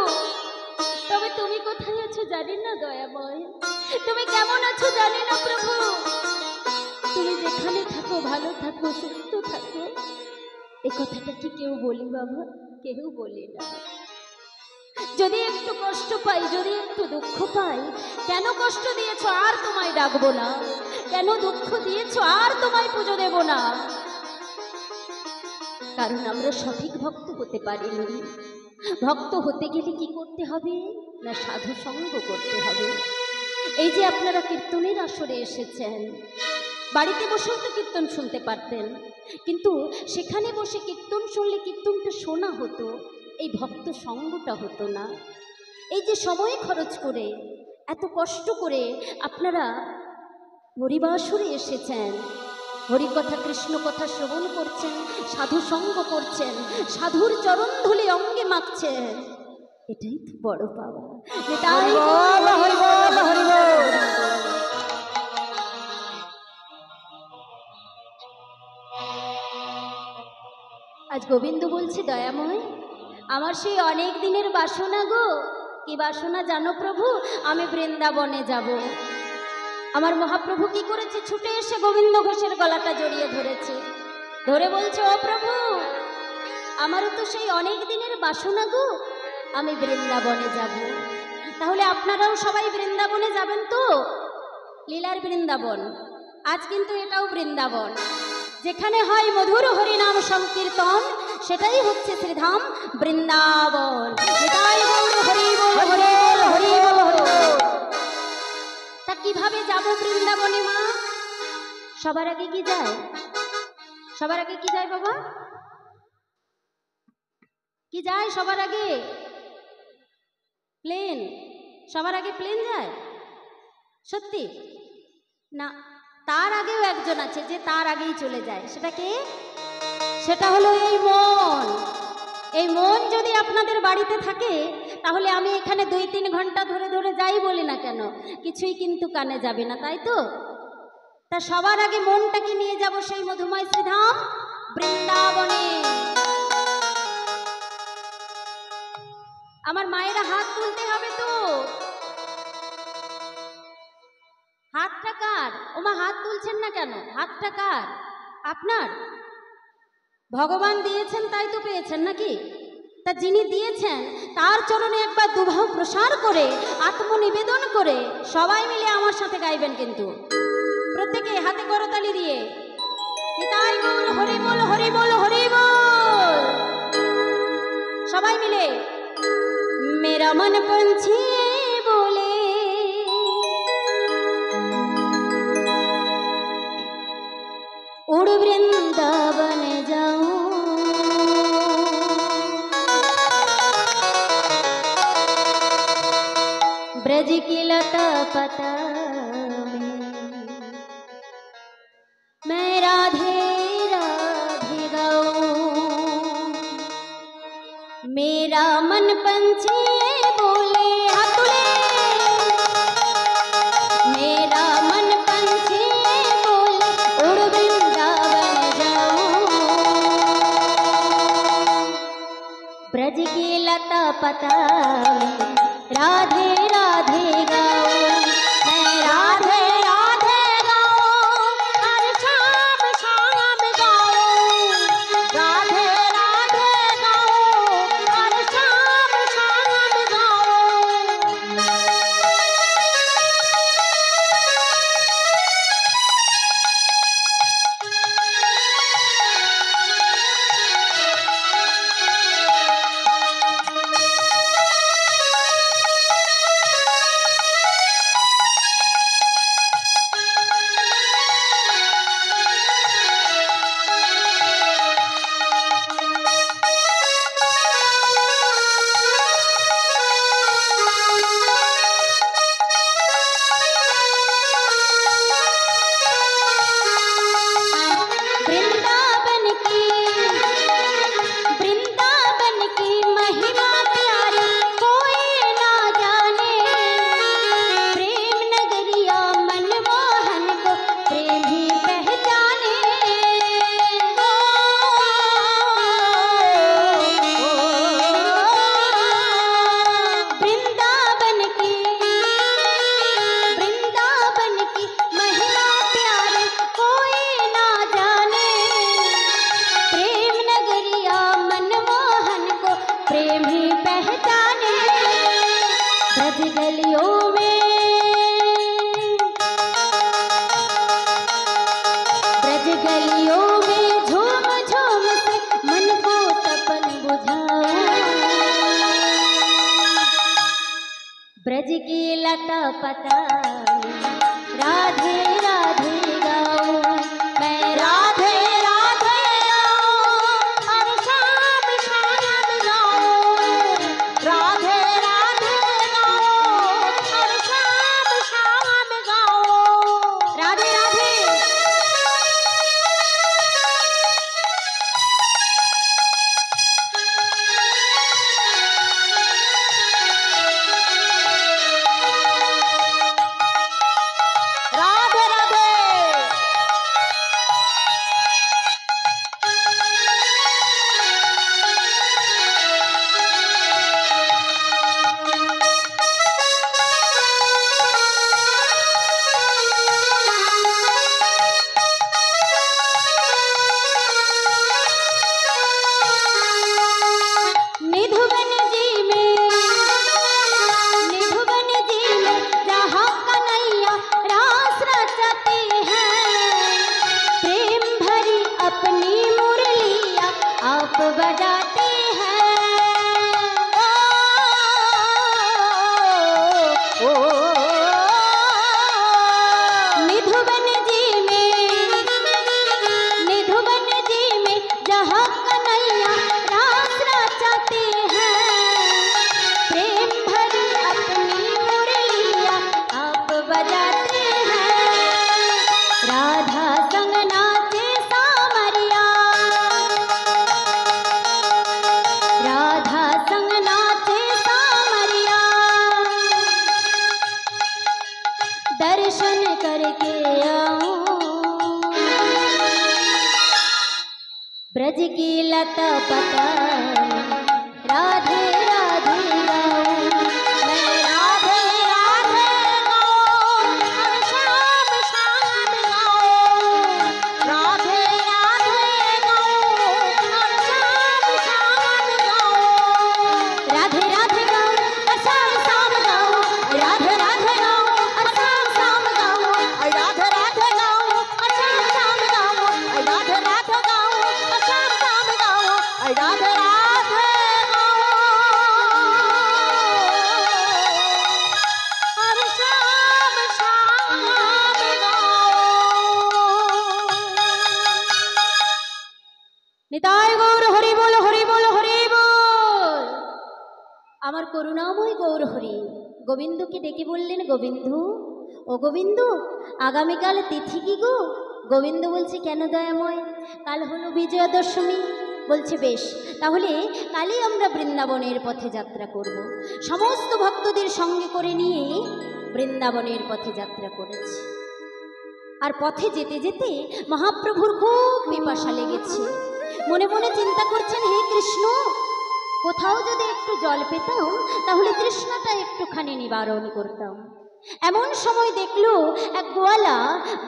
তবে তুমি কোথায় আছো জানি না দয়াময়, তুমি কেমন আছো জানি না প্রভু। তুমি যেখানে থাকো ভালো থাকো সুস্থ থাকো, এ কথাটা কি কেউ বলি বাবা? কেউ বলি না। যদি একটু কষ্ট পাই, যদি একটু দুঃখ পাই, কেন কষ্ট দিয়েছো আর তোমায় ডাকবো না, কেন দুঃখ দিয়েছো আর তোমায় পুজো দেব না? কারণ আমরা সঠিক ভক্ত হতে পারিনি। ভক্ত হতে গেলে কি করতে হবে না, সাধু সঙ্গ করতে হবে। এই যে আপনারা কীর্তনের আসরে এসেছেন, বাড়িতে বসেও তো কীর্তন শুনতে পারতেন, কিন্তু সেখানে বসে কীর্তন শুনলে কীর্তনটা শোনা হতো, এই ভক্ত সঙ্গটা হতো না। এই যে সময় খরচ করে এত কষ্ট করে আপনারা হরিবাসরে এসেছেন, হরিকথা কৃষ্ণ কথা শ্রবণ করছেন, সাধু সঙ্গ করছেন, সাধুর চরণ ধুলি অঙ্গে মাখছেন, এটাই তো বড় পাওয়া। এটাই হরিবল হরিবল হরিবল। আজ গোবিন্দ বলছে দয়াময় আমার সেই অনেক দিনের বাসনা গো। কি বাসনা জানো প্রভু? আমি বৃন্দাবনে যাব। আমার মহাপ্রভু কি করেছে? ছুটে এসে গোবিন্দ ঘোষের গলাটা জড়িয়ে ধরেছে, ধরে বলছে ও প্রভু আমারও তো সেই অনেক দিনের বাসনা গো, আমি বৃন্দাবনে যাব। তাহলে আপনারাও সবাই বৃন্দাবনে যাবেন তো? লীলার বৃন্দাবন, আজ কিন্তু এটাও বৃন্দাবন, যেখানে হয় মধুর হরিনাম সংকীর্তন, সেটাই হচ্ছে শ্রীধাম বৃন্দাবন। এটাই গৌর হরি বল হরি বল হরি বল হরি বল। তা কিভাবে যাব বৃন্দাবনে মা? সবার আগে কি যায়? সবার আগে কি যায় বাবা? কি যায় সবার আগে? প্লেন। সবার আগে প্লেন যায়? সত্যি না, তার আগেও একজন আছে যে তার আগেই চলে যায়। সেটা কে? সেটা হলো এই মন। এই মন যদি আপনাদের বাড়িতে থাকে, তাহলে আমি এখানে 2-3 ঘন্টা ধরে ধরে যাই বলি না কেন, কিছুই কিন্তু কানে যাবে না, তাই তো? তা সবার আগে মনটাকে নিয়ে যাব সেই মধুময় শ্রীধাম বৃন্দাবনে। আমার মায়েরা হাত তুলতে হবে তো। হাতটা কার? ওমা হাত তুলছেন না কেন? হাতটা কার? আপনার? ভগবান দিয়েছেন তাই তো পেয়েছেন নাকি? তা যিনি দিয়েছেন তার চরণে একবার দুবাহু প্রসার করে আত্মনিবেদন করে সবাই মিলে আমার সাথে গাইবেন, কিন্তু প্রত্যেকে হাতে করতালি দিয়ে নিতাই গৌর হরি বল হরি বল হরি বল। সবাই মিলে মেরা মন পঞ্ছি বলে उड़ वृंदावन जाऊं, ब्रज की लता पता में मैं राधे राधे गाऊं। मेरा मन पंछी बोले हतुले, मेरा मन पंछी बोले उड़ वृंदावन जाऊं, ब्रज की लता पता में राधे राधे गाऊं। मैं राधे राधे गाऊं, हर शाम शाम गाऊं, राधे राधे गाऊं, हर शाम शाम गाऊं। गलियों में झूम झूम से मन को तपन बुझाओ। ब्रज की लता पता राधे राधे गाओ। मैं राधे राधे गाओ और शाम शाम गाओ। राधे राधे गाओ और शाम शाम गाओ। राधे राधे। राधे राधे। निधुवन जी में जहाँ कन्हैया रास रचते हैं। प्रेम भरी अपनी मुरलिया आप बजाते हैं। ओ निधुवन जी में जहाँ कन्हैया रास रचते हैं। प्रेम भरी अपनी मुरलिया आप बजाते हैं। राधा संग नाचे सामरिया। राधा संग नाचे सामरिया। दर्शन करके आऊं ब्रज की लता पता राधे राधे गाऊं। मैं राधे राधे गाओ और शाम शाम गाओ। राधे राधे गाओ और शाम शाम गाओ। राधे राधे गाऊं और शाम शाम गाऊं। राधे राधे गाऊं और शाम शाम गाऊं। राधे राधे गाओ और शाम शाम गाओ। राधे राधे गाओ और शाम शाम गाओ। राधे राधे गाओ और शाम शाम गाओ। নিতাই গৌর হরি বল হরি বল হরি বল। আমার করুণাময় গৌর হরি গোবিন্দকে ডেকে বললেন, গোবিন্দ ও গোবিন্দ আগামীকাল তিথি কি গো? গোবিন্দ বলছে, কেন দয়াময়? কাল হলো বিজয়া দশমী। বলছে বেশ, তাহলে কালই আমরা বৃন্দাবনের পথে যাত্রা করব। সমস্ত ভক্তদের সঙ্গে করে নিয়ে বৃন্দাবনের পথে যাত্রা করেছি। আর পথে যেতে যেতে মহাপ্রভুর খুব পিপাসা লেগেছে। মনে মনে চিন্তা করছেন, হে কৃষ্ণ, কোথাও যদি একটু জল পেতাম তাহলে তৃষ্ণাটা একটুখানি নিবারণ করতাম। এমন সময় দেখলো এক গোয়ালা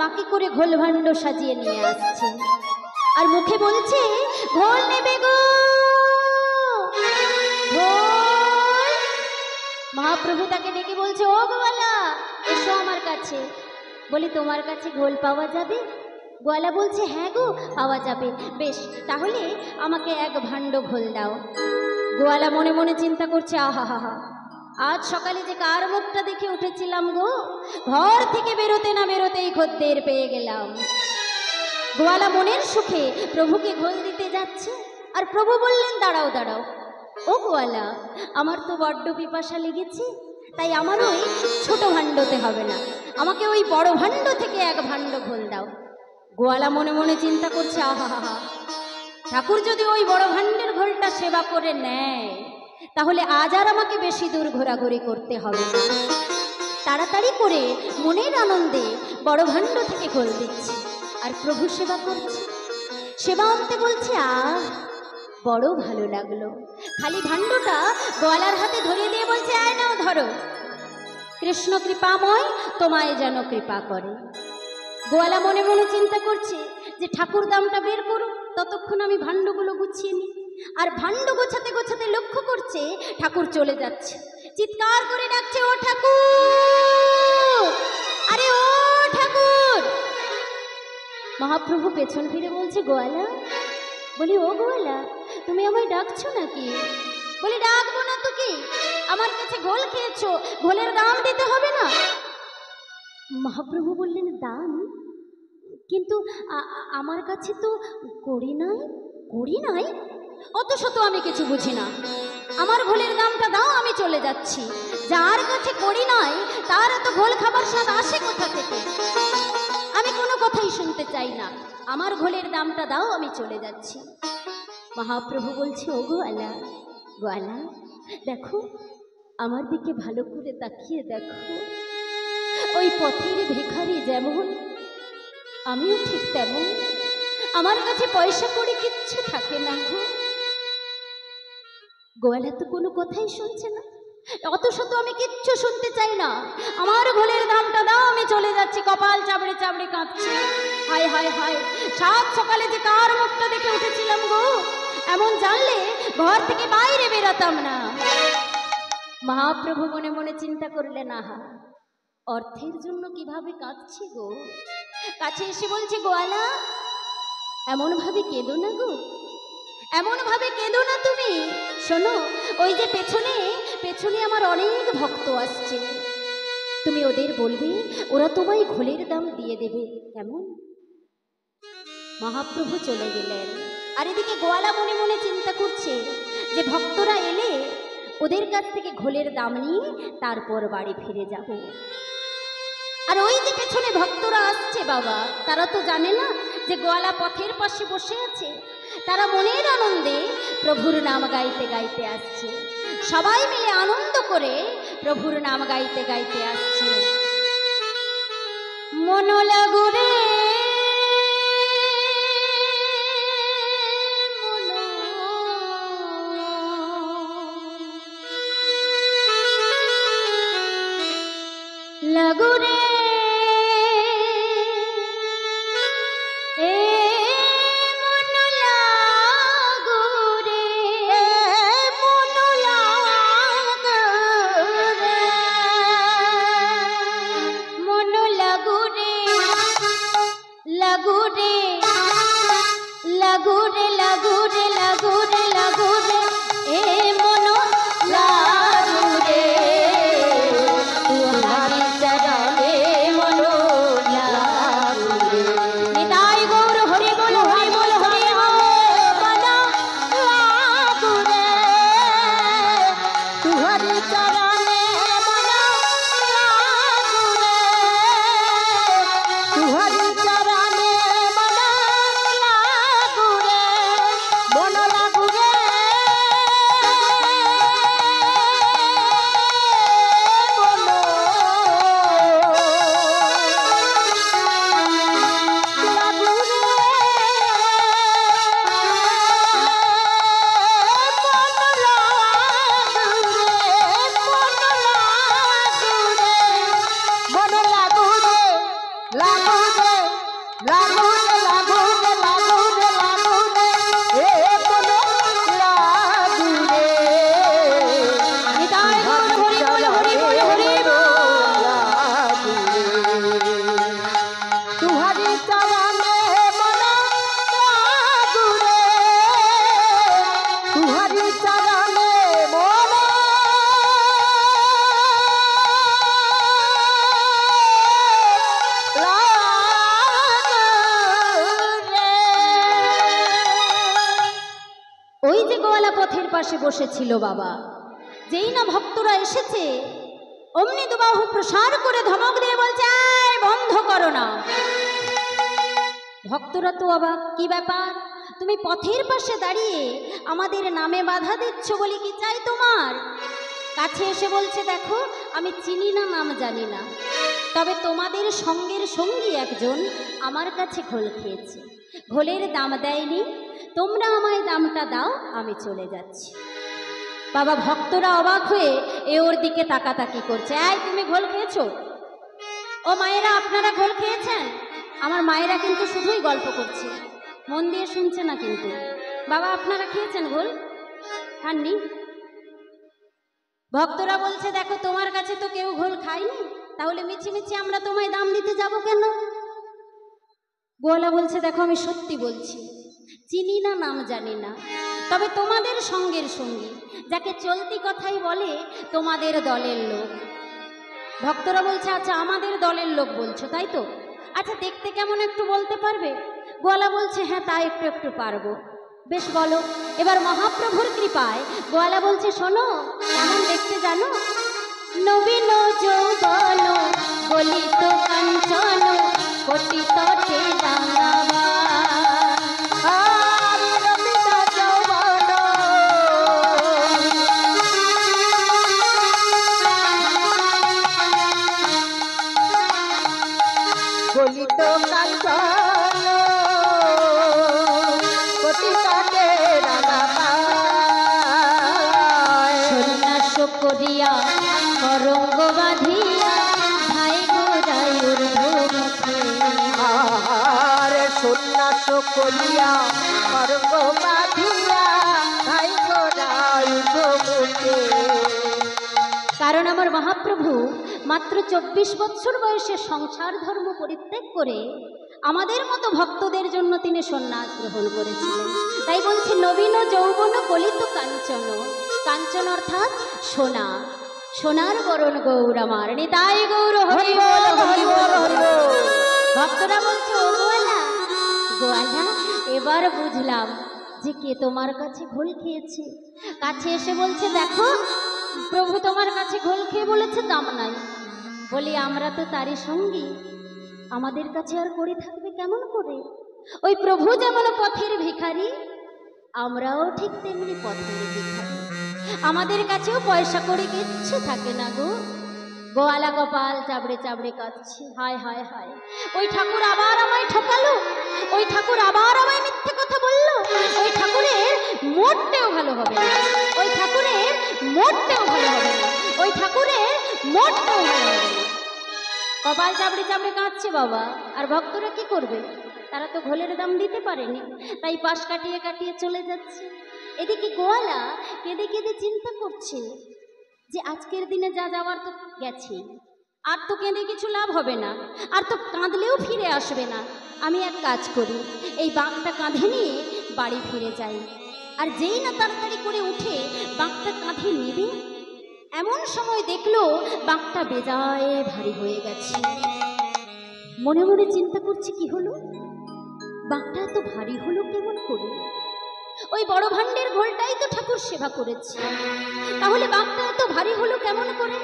বাকি করে ঘোলভাণ্ড সাজিয়ে নিয়ে আসছে আর মুখে বলছে, ঘোল নেবে গো ঘোল। মহাপ্রভু তাকে ডেকে বলছে, ও গোয়ালা এসো আমার কাছে। বলি, তোমার কাছে ঘোল পাওয়া যাবে? গোয়ালা বলছে, হ্যাঁ গো পাওয়া যাবে। বেশ, তাহলে আমাকে এক ভাণ্ড ঘোল দাও। গোয়ালা মনে মনে চিন্তা করছে, আহা হা হা, আজ সকালে যে কার মুখটা দেখে উঠেছিলাম গো, ঘর থেকে বেরোতে না বেরোতেই খদ্দের পেয়ে গেলাম। গোয়ালা মনের সুখে প্রভুকে ঘোল দিতে যাচ্ছে আর প্রভু বললেন, দাঁড়াও দাঁড়াও, ও গোয়ালা, আমার তো বড্ড পিপাসা লেগেছে, তাই আমার ওই ছোট ভাণ্ডতে হবে না, আমাকে ওই বড় ভাণ্ড থেকে এক ভাণ্ড ঘোল দাও। গোয়ালা মনে মনে চিন্তা করছে, আহা হা হা, ঠাকুর যদি ওই বড় ভাণ্ডের ঘোলটা সেবা করে নেয় তাহলে আজ আর আমাকে বেশি দূর ঘোরাঘুরি করতে হবে না। তাড়াতাড়ি করে মনের আনন্দে বড় ভাণ্ড থেকে ঘোল দিচ্ছে আর প্রভু সেবা করছে। সেবা আনতে বলছে, আহ বড় ভালো লাগলো। খালি ভাণ্ডটা গোয়ালার হাতে ধরিয়ে দিয়ে বলছে, আয় নাও ধরো, কৃষ্ণ কৃপাময় তোমায় যেন কৃপা করে। গোয়ালা মনে মনে চিন্তা করছে যে ঠাকুর দামটা বের করুক, ততক্ষণ আমি ভাণ্ডগুলো গুছিয়ে নিই। আর ভাণ্ড গোছাতে গোছাতে লক্ষ্য করছে ঠাকুর চলে যাচ্ছে। চিৎকার করে ডাকছে, ও ঠাকুর, আরে ও ঠাকুর। মহাপ্রভু পেছন ফিরে বলছে, গোয়ালা। বলি, ও গোয়ালা, তুমি আমায় ডাকছো নাকি? বলি, ডাকবো না তো কি, আমার কাছে ঘোল খেয়েছো, ঘোলের দাম দিতে হবে না? মহাপ্রভু বললেন, দাম? কিন্তু আমার কাছে তো কড়ি নাই। কড়ি নাই? অত শত আমি কিছু বুঝি না, আমার ঘোলের দামটা দাও, আমি চলে যাচ্ছি। যার কাছে কড়ি নাই তার এত ঘোল খাবার স্বাদ আসে কোথা থেকে? আমি কোনো কথাই শুনতে চাই না, আমার ঘোলের দামটা দাও, আমি চলে যাচ্ছি। মহাপ্রভু বলছে, ও গোয়ালা, গোয়ালা, দেখো, আমার দিকে ভালো করে তাকিয়ে দেখো। ওই পথের ভিখারি যেমন, আমিও ঠিক তেমন। আমার কাছে পয়সা করে কিচ্ছু থাকে না গো। গোয়ালা তো কোনো কথাই শুনছে না, অত শত আমি কিচ্ছু শুনতে চাই না, আমার ঘোলের দামটা দাও, আমি চলে যাচ্ছি। কপাল চাবড়ে চাবড়ে কাঁদছে। হায় হায় হায়, সাত সকালে যে কার মুখটা দেখে উঠেছিলাম গো, এমন জানলে ঘর থেকে বাইরে বেরোতাম না। মহাপ্রভু মনে মনে চিন্তা করলেন, আহা, অর্থের জন্য কিভাবে কাঁদছি গো। কাছে এসে বলছে, গোয়ালা, এমন ভাবে কেঁদো না গো, এমন ভাবে কেঁদো না তুমি। শোনো, ওই যে পেছনে পেছনে আমার অনেক ভক্ত আসছে, তুমি ওদের বলবে, ওরা তোমায় ঘোলের দাম দিয়ে দেবে, কেমন? মহাপ্রভু চলে গেলেন, আর এদিকে গোয়ালা মনে মনে চিন্তা করছে যে ভক্তরা এলে ওদের কাছ থেকে ঘোলের দাম নিয়ে তারপর বাড়ি ফিরে যাব। আর ওই যে পেছনে ভক্তরা আসছে বাবা, তারা তো জানে না যে গোয়ালা পথের পাশে বসে আছে। তারা মনের আনন্দে প্রভুর নাম গাইতে গাইতে আসছে, সবাই মিলে আনন্দ করে প্রভুর নাম গাইতে গাইতে আসছে। মন লাগুরে লাগুরে, লাগুরে, লাগুরে, লাগুরে, লাগুরে, লাগুরে, এ মন লাগুরে, তুহারি চরণে মন লাগুরে। নিতাই গৌর হরি বল, হরি বল, হরি বল। মন লাগুরে, তুহারি চরণে মন লাগুরে, তুহারি চরণে মন লাগুরে, মন লাগুরে, নিতাই গৌর হরি বল, হরি বল, হরি বল। তুহারি চরণে মন লাগুরে, তুহারি চরণে মন লাগুরে। ওই যে গোয়ালা পথের পাশে বসেছিল বাবা, যেই না ভক্তরা এসেছে অমনি দুবাহু প্রসার করে ধমক দিয়ে বলছে, এই বন্ধ করো না। ভক্তরা তো অবাক, কি ব্যাপার, তুমি পথের পাশে দাঁড়িয়ে আমাদের নামে বাধা দিচ্ছ, বলি কি চাই তোমার? কাছে এসে বলছে, দেখো, আমি চিনি না, নাম জানি না, তবে তোমাদের সঙ্গের সঙ্গী একজন আমার কাছে ঘোল খেয়েছে, ঘোলের দাম দেয়নি, তোমরা আমায় দামটা দাও, আমি চলে যাচ্ছি। বাবা, ভক্তরা অবাক হয়ে ওর দিকে তাকাতাকি করছে। এই, তুমি ঘোল খেয়েছো? ও মায়েরা, আপনারা ঘোল খেয়েছেন? আমার মায়েরা কিন্তু শুধুই গল্প করছে, মন দিয়ে শুনছে না কিন্তু। বাবা, আপনারা খেয়েছেন ঘোল? খাননি? ভক্তরা বলছে, দেখো, তোমার কাছে তো কেউ ঘোল খায়নি, তাহলে মিছিমিছি আমরা তোমায় দাম দিতে যাব কেন? গোয়ালা বলছে, দেখো আমি সত্যি বলছি, চিনি না, নাম জানি না, তবে তোমাদের সঙ্গের সঙ্গী, যাকে চলতি কথাই বলে তোমাদের দলের লোক। ভক্তরা বলছে, আচ্ছা আমাদের দলের লোক বলছো তাই তো, আচ্ছা দেখতে কেমন একটু বলতে পারবে? গোয়ালা বলছে, হ্যাঁ তা একটু একটু পারবো। বেশ বলো। এবার মহাপ্রভুর কৃপায় গোয়ালা বলছে, শোনো কেমন দেখতে জানো? নবীন যৌবন গলিত কাঞ্চন কোটি তটে রাঙাবা। আরে নবীন যৌবন গলিত কাঞ্চন কোটি তটে রাঙাবা। সন্ন্যাস করিয়া করঙ্গ বাঁধিয়া ভাই গোরায়ুর মুখে। আরে সন্ন্যাস করিয়া করঙ্গ বাঁধিয়া ভাই গোরায়ুর মুখে। কারণ আমার মহাপ্রভু মাত্র 24 বৎসর বয়সে সংসার ধর্ম পরিত্যাগ করে আমাদের মতো ভক্তদের জন্য তিনি সন্ন্যাস গ্রহণ করেছিলেন। তাই বলছি, নবীন যৌবন গলিত কাঞ্চন। কাঞ্চন অর্থাৎ সোনা, সোনার বরণ গৌর আমার, নিতাই গৌর হরি বল হরি বল হরি বল। ভক্তরা বলছে, ও গোয়ালা, গোয়ালা এবার বুঝলাম যে কে তোমার কাছে ঘোল খেয়েছে। কাছে এসে বলছে, দেখো প্রভু তোমার কাছে ঘোল খেয়ে বলেছে দাম নাই। বলি, আমরা তো তারই সঙ্গী, আমাদের কাছে আর করে থাকবে কেমন করে? ওই প্রভু যেমন পথের ভিখারি, আমরাও ঠিক তেমনি পথের ভিখারি, আমাদের কাছেও পয়সা করে কিচ্ছু থাকে না গো। গোয়ালা কপাল চাবড়ে চাবড়ে কাঁদছে, হায় হায় হায়, ওই ঠাকুর আবার আমায় ঠকালো, ওই ঠাকুর আবার আমায় মিথ্যে কথা বললো। ওই ঠাকুরের মোটটাও ভালো হবে না, ওই ঠাকুরের মোটটাও ভালো হবে না, ওই ঠাকুরের মোটটাও ভালো হবে না। কপাল চাবড়ে চাবড়ে কাঁদছে বাবা। আর ভক্তরা কি করবে? তারা তো ঘোলের দাম দিতে পারেনি, তাই পাশ কাটিয়ে কাটিয়ে চলে যাচ্ছে। এদিকে গোয়ালা কেঁদে কেঁদে চিন্তা করছে যে আজকের দিনে যা যাওয়ার তো গেছে, আর তো কেঁদে কিছু লাভ হবে না, আর তো কাঁদলেও ফিরে আসবে না। আমি এক কাজ করি, এই বাঁকটা কাঁধে নিয়ে বাড়ি ফিরে যাই। আর যেই না তাড়াতাড়ি করে উঠে বাঁকটা কাঁধে নেবে, এমন সময় দেখলো বাঁকটা বেজায় ভারী হয়ে গেছে। মনে মনে চিন্তা করছে, কি হলো, বাঁকটা এত ভারী হলো কেমন করে? ওই বড় ভাণ্ডের ঘোলটাই তো ঠাকুর সেবা করেছে, তাহলে বাঁকটা এত ভারী হলো কেমন করে?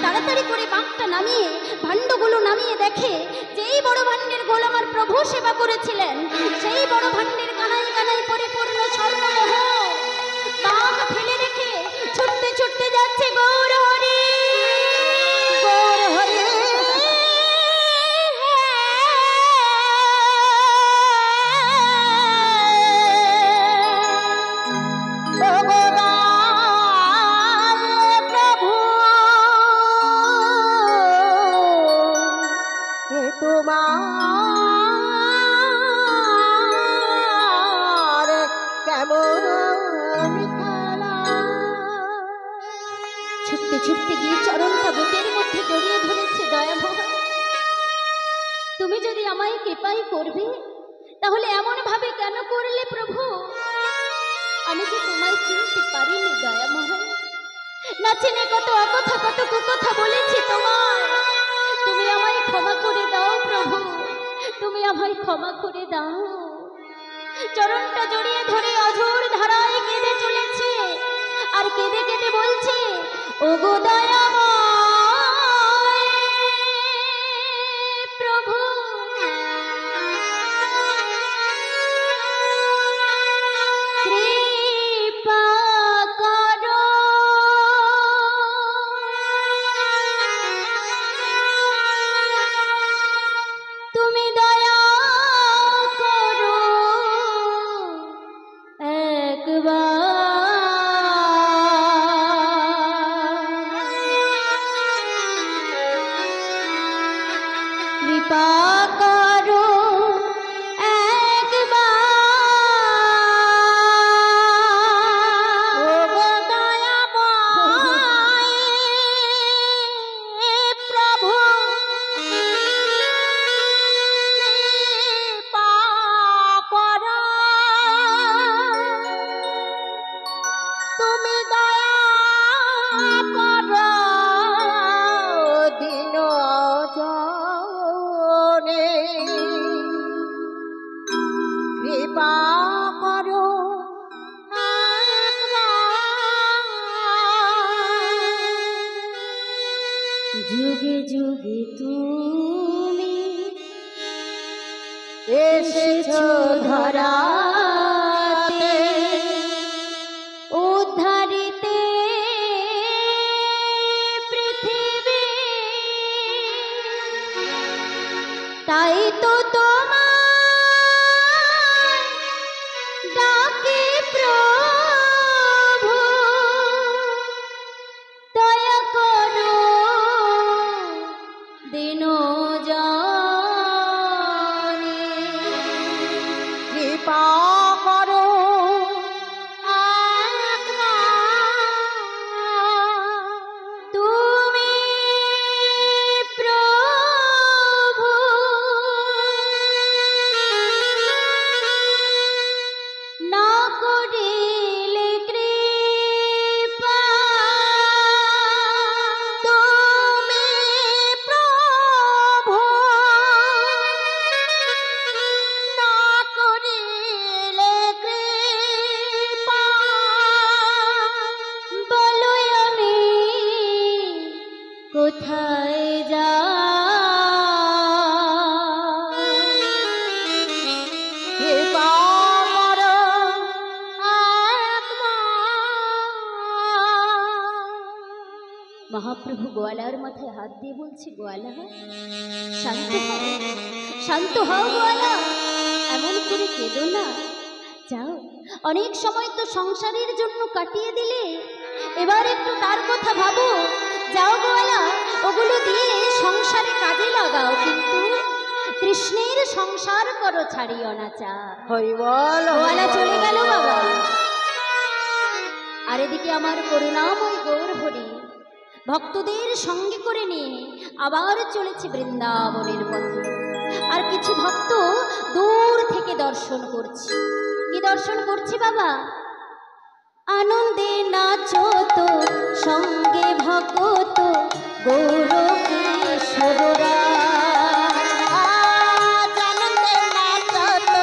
তাড়াতাড়ি করে বাঁকটা নামিয়ে, ভাণ্ডগুলো নামিয়ে দেখে যেই বড় ভাণ্ডের ঘোল আমার প্রভু সেবা করেছিলেন, সেই বড় ভাণ্ডের কানাই কানাই পরিপূর্ণ স্বর্ণমোহ বাঁক ফেলে রেখে ছুটতে ছুটতে যাচ্ছে গৌর হরি, গৌর হরি। তোমার কেমন খেলা। ছুটতে ছুটতে গিয়ে চরণটা বুকের মধ্যে জড়িয়ে ধরেছে, দয়াময় তুমি যদি আমায় কৃপাই করবে, তাহলে এমন ভাবে কেন করলে প্রভু? আমি যে তোমায় চিনতে পারিনি দয়াময়, না চিনে কত অকথা কত কুকথা বলেছি তোমায়। তুমি আমায় ক্ষমা করে দাও প্রভু, তুমি আমায় ক্ষমা করে দাও। চরণটা জড়িয়ে ধরে অঝোর ধারায় কেঁদে চলেছে, আর কেঁদে কেঁদে বলছে, ওগো দয়াময় প্রভু, কৃপা করো, তুমি দয়া করো একবার। কৃপা করো যুগে যুগে তুমি এসেছো ধরাতে উদ্ধারিতে পৃথিবী, তাই তো তোমার ডাকে প্রভু, দয়া করো দিন জানি। কৃপা করো তুমি প্রভু, না করিলে কৃপা, তুমি প্রভু না করিলে কৃপা বলো আমি কোথায় যাই। কৃপা করো মহাপ্রভু গোয়ালার মাথায় হাত দিয়ে বলছে, গোয়ালা শান্ত হও, শান্ত হও গোয়ালা, এমন করে কেঁদো না। যাও, অনেক সময় তো সংসারের জন্য কাটিয়ে দিলে, এবার একটু তার কথা ভাবো। যাও গোয়ালা, ওগুলো দিয়ে সংসারে কাজে লাগাও, কিন্তু কৃষ্ণের সংসার করো ছাড়িও না চা। হরিবল গোয়ালা চলে গেল বাবা। আর এদিকে আমার করুণাময় গৌর হরি ভক্তদের সঙ্গে করে নিয়ে আবার চলেছে বৃন্দাবনের পথে। আর কিছু ভক্ত দূর থেকে দর্শন করছে। কি দর্শন করছে বাবা? আনন্দে নাচো তো সঙ্গে ভকত গৌর কিশোররা, আনন্দে নাচত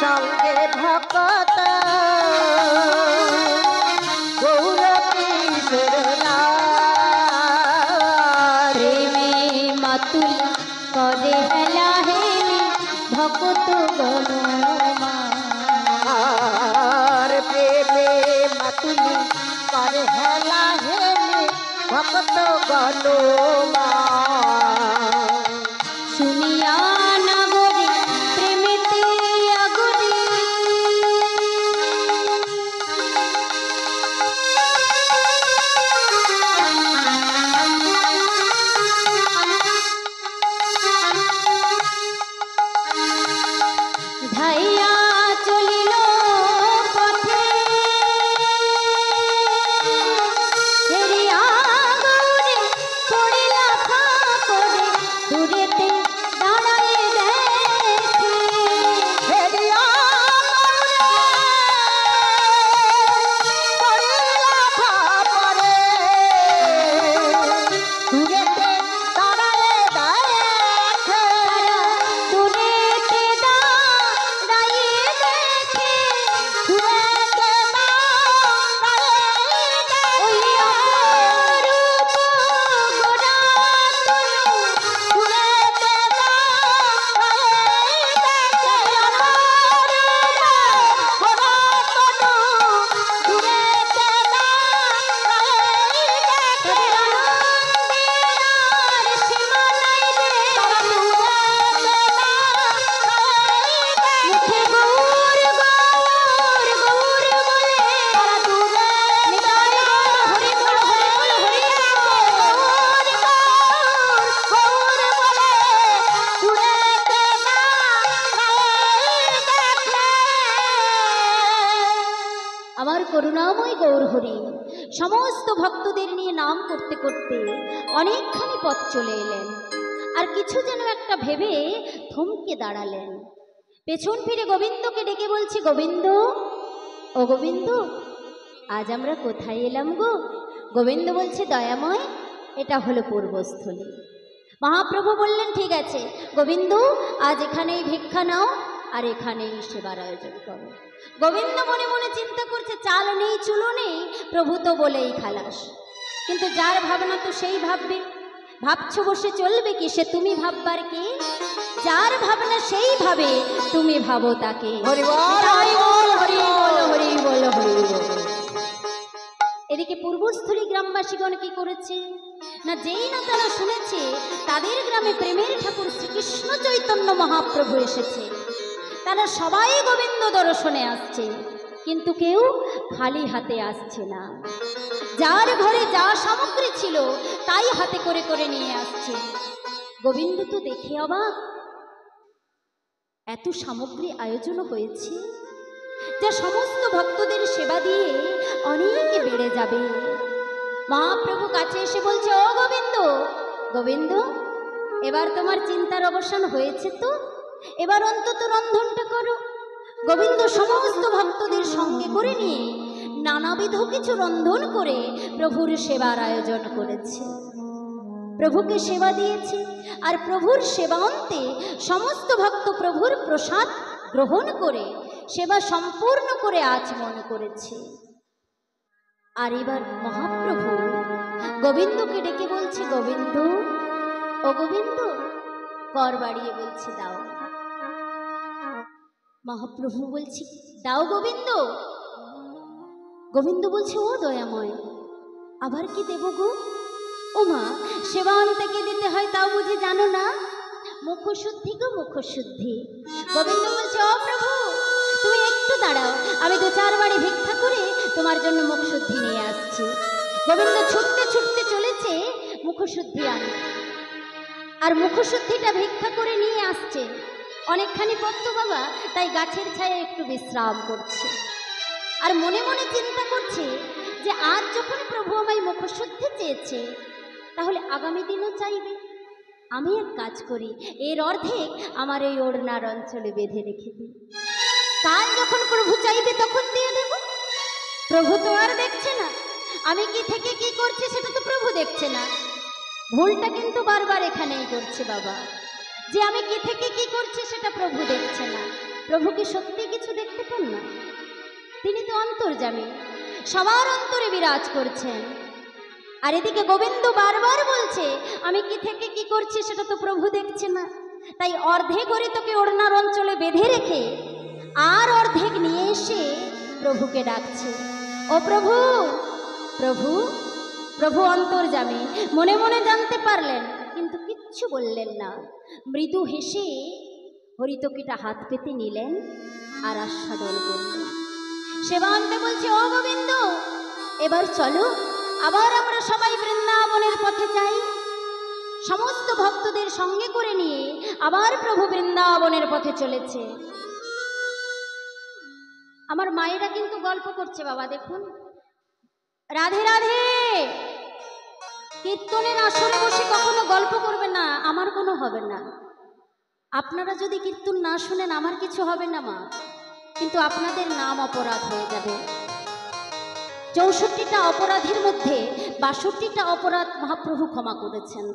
সঙ্গে ভকত গৌর কিশোররা প্রেমে মাতুল করে হেলা হেলি ভকত গণমা। আর প্রেমে মাতুলি করে হেলা হেলি ভক্ত গণমা শুনিয়া নগরে প্রেমেতে আগরে, ধাইয়া চলিল পথে, হেরিয়া গৌরে পড়িলা ফাঁপড়ে, দূরেতে দাঁড়ায়ে দেখে। হেরিয়া পড়িলা ফাঁপড়ে, দূরেতে দাঁড়ায়ে দেখে। দূরেতে দাঁড়ায়ে দেখে, দূরেতে দাঁড়ায়ে ওই অপরূপ গোরাতনু, দূরেতে দাঁড়ায়ে দেখে। ঘোড়াতনু দূরেতে দাঁড়ায়ে দেখে। তাদের আনন্দের আর সীমা নাই রে। তারা দূরেতে দাঁড়ায়ে মুখে গৌর গৌর গৌর বলে, তারা দূরে নিতাই গৌর হরি বল হরি বল হরি বল। গৌর বলে দূরেতে দাঁড়ায়ে দেখে। আমার করুণাময় গৌর হরি সমস্ত ভক্তদের নিয়ে নাম করতে করতে অনেকখানি পথ চলে এলেন। আর কিছু যেন একটা ভেবে থমকে দাঁড়ালেন। পেছন ফিরে গোবিন্দকে ডেকে বলছি, গোবিন্দ, ও গোবিন্দ, আজ আমরা কোথায় এলাম গো? গোবিন্দ বলছে, দয়াময়, এটা হলো পূর্বস্থলী। মহাপ্রভু বললেন, ঠিক আছে গোবিন্দ, আজ এখানেই ভিক্ষা নাও আর এখানেই সেবার আয়োজন করো। গোবিন্দ মনে মনে চিন্তা করছে, চাল নেই চুলো নেই, প্রভু তো বলেই খালাস। কিন্তু যার ভাবনা তো সেই ভাববে। ভাবছো বসে চলবে কি, সে তুমি ভাববার কি? যার ভাবনা সেই ভাবে, তুমি ভাবো তাকে। হরি বল, হরি বল, হরি বল, হরি হরি বল, হরি বল। এদিকে পূর্বস্থলী গ্রামবাসীগণ কি করেছে না, যেই না তারা শুনেছে তাদের গ্রামে প্রেমের ঠাকুর শ্রীকৃষ্ণ চৈতন্য মহাপ্রভু এসেছে, তারা সবাই গোবিন্দ দর্শনে আসছে, কিন্তু কেউ খালি হাতে আসছে না। যার ঘরে যা সামগ্রী ছিল তাই হাতে করে করে নিয়ে আসছে। গোবিন্দ তো দেখে অবাক, এত সামগ্রী আয়োজন হয়েছে যা সমস্ত ভক্তদের সেবা দিয়ে অনেক বেড়ে যাবে। মহাপ্রভু কাছে এসে বলছে, ও গোবিন্দ, গোবিন্দ, এবার তোমার চিন্তার অবসান হয়েছে তো, এবার অন্তত রন্ধনটা করো। গোবিন্দ সমস্ত ভক্তদের সঙ্গে করে নিয়ে নানাবিধ কিছু রন্ধন করে প্রভুর সেবার আয়োজন করেছে, প্রভুকে সেবা দিয়েছে। আর প্রভুর সেবান্তে সমস্ত ভক্ত প্রভুর প্রসাদ গ্রহণ করে সেবা সম্পূর্ণ করে আচমন করেছে। আর এবার মহাপ্রভু গোবিন্দকে ডেকে বলছে, গোবিন্দ, ও গোবিন্দ, কর বাড়িয়ে বলছে দাও। মহাপ্রভু বলছে, দাও গোবিন্দ। গোবিন্দ বলছে, ও দয়াময়, আবার কি দেব গো? ও মা, সেবান থেকে দিতে হয় তাও বুঝি জানো না? মুখশুদ্ধি গো মুখশুদ্ধি। গোবিন্দ বলছে, ও প্রভু, তুমি একটু দাঁড়াও, আমি 2-4 বাড়ি ভিক্ষা করে তোমার জন্য মুখশুদ্ধি নিয়ে আসছি। গোবিন্দ ছুটতে ছুটতে চলেছে মুখশুদ্ধি আনতে, আর মুখশুদ্ধিটা ভিক্ষা করে নিয়ে আসছে। অনেকখানি পথ তো বাবা, তাই গাছের ছায়া একটু বিশ্রাম করছে। আর মনে মনে চিন্তা করছে যে আজ যখন প্রভু আমায় মুখশুদ্ধি চেয়েছে, তাহলে আগামী দিনও চাইবে। আমি এক কাজ করি, এর অর্ধেক আমার এই ওড়নার অঞ্চলে বেঁধে রেখে দিই, কাল যখন প্রভু চাইবে তখন দিয়ে দেব। প্রভু তো আর দেখছে না আমি কি থেকে কি করছি, সেটা তো প্রভু দেখছে না। ভুলটা কিন্তু বারবার এখানেই করছে বাবা, যে আমি কি থেকে কি করছি সেটা প্রভু দেখছে না। প্রভু কি সত্যি কিছু দেখতে পান না? তিনি তো অন্তর্যামী, সবার অন্তরে বিরাজ করছেন। আর এদিকে গোবিন্দ বারবার বলছে, আমি কি থেকে কি করছি সেটা তো প্রভু দেখছে না। তাই অর্ধেক করে তোকে ওড়নার অঞ্চলে বেঁধে রেখে আর অর্ধেক নিয়ে এসে প্রভুকে ডাকছে, ও প্রভু। প্রভু প্রভু অন্তর্যামী, মনে মনে জানতে পারলেন কিন্তু কিচ্ছু বললেন না। মৃদু হেসে হরিতকিটা হাত পেতে নিলেন আর আস্বাদন করলেন। সেবান্তে বলছে, ও গোবিন্দ, এবার চলো আবার আমরা সবাই বৃন্দাবনের পথে যাই। সমস্ত ভক্তদের সঙ্গে করে নিয়ে আবার প্রভু বৃন্দাবনের পথে চলেছে। আমার মায়েরা কিন্তু গল্প করছে বাবা, দেখুন, রাধে রাধে। কীর্তনের আসরে বসে কখনো গল্প করবে না, আমার কোনো হবে না। আপনারা যদি কীর্তন না শুনেন আমার কিছু হবে না মা, কিন্তু আপনাদের নাম অপরাধ হয়ে যাবে। 64টা অপরাধের মধ্যে 62টা অপরাধ মহাপ্রভু ক্ষমা করেছেন,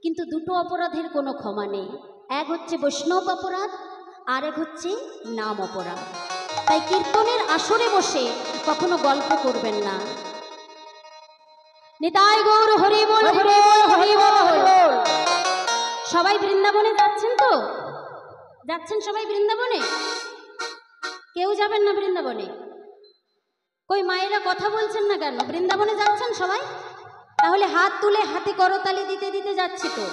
কিন্তু 2টো অপরাধের কোনো ক্ষমা নেই। এক হচ্ছে বৈষ্ণব অপরাধ, আর এক হচ্ছে নাম অপরাধ। তাই কীর্তনের আসরে বসে কখনো গল্প করবেন না। নিতাই গৌর হরি বল, হরি বল, হরি বল, হরি বল। সবাই বৃন্দাবনে যাচ্ছেন তো? যাচ্ছেন সবাই বৃন্দাবনে? কেউ যাবেন না বৃন্দাবনে? কই মায়েরা কথা বলছেন না কেন? বৃন্দাবনে যাচ্ছেন সবাই? তাহলে হাত তুলে হাতে করতালি দিতে দিতে যাচ্ছি তো,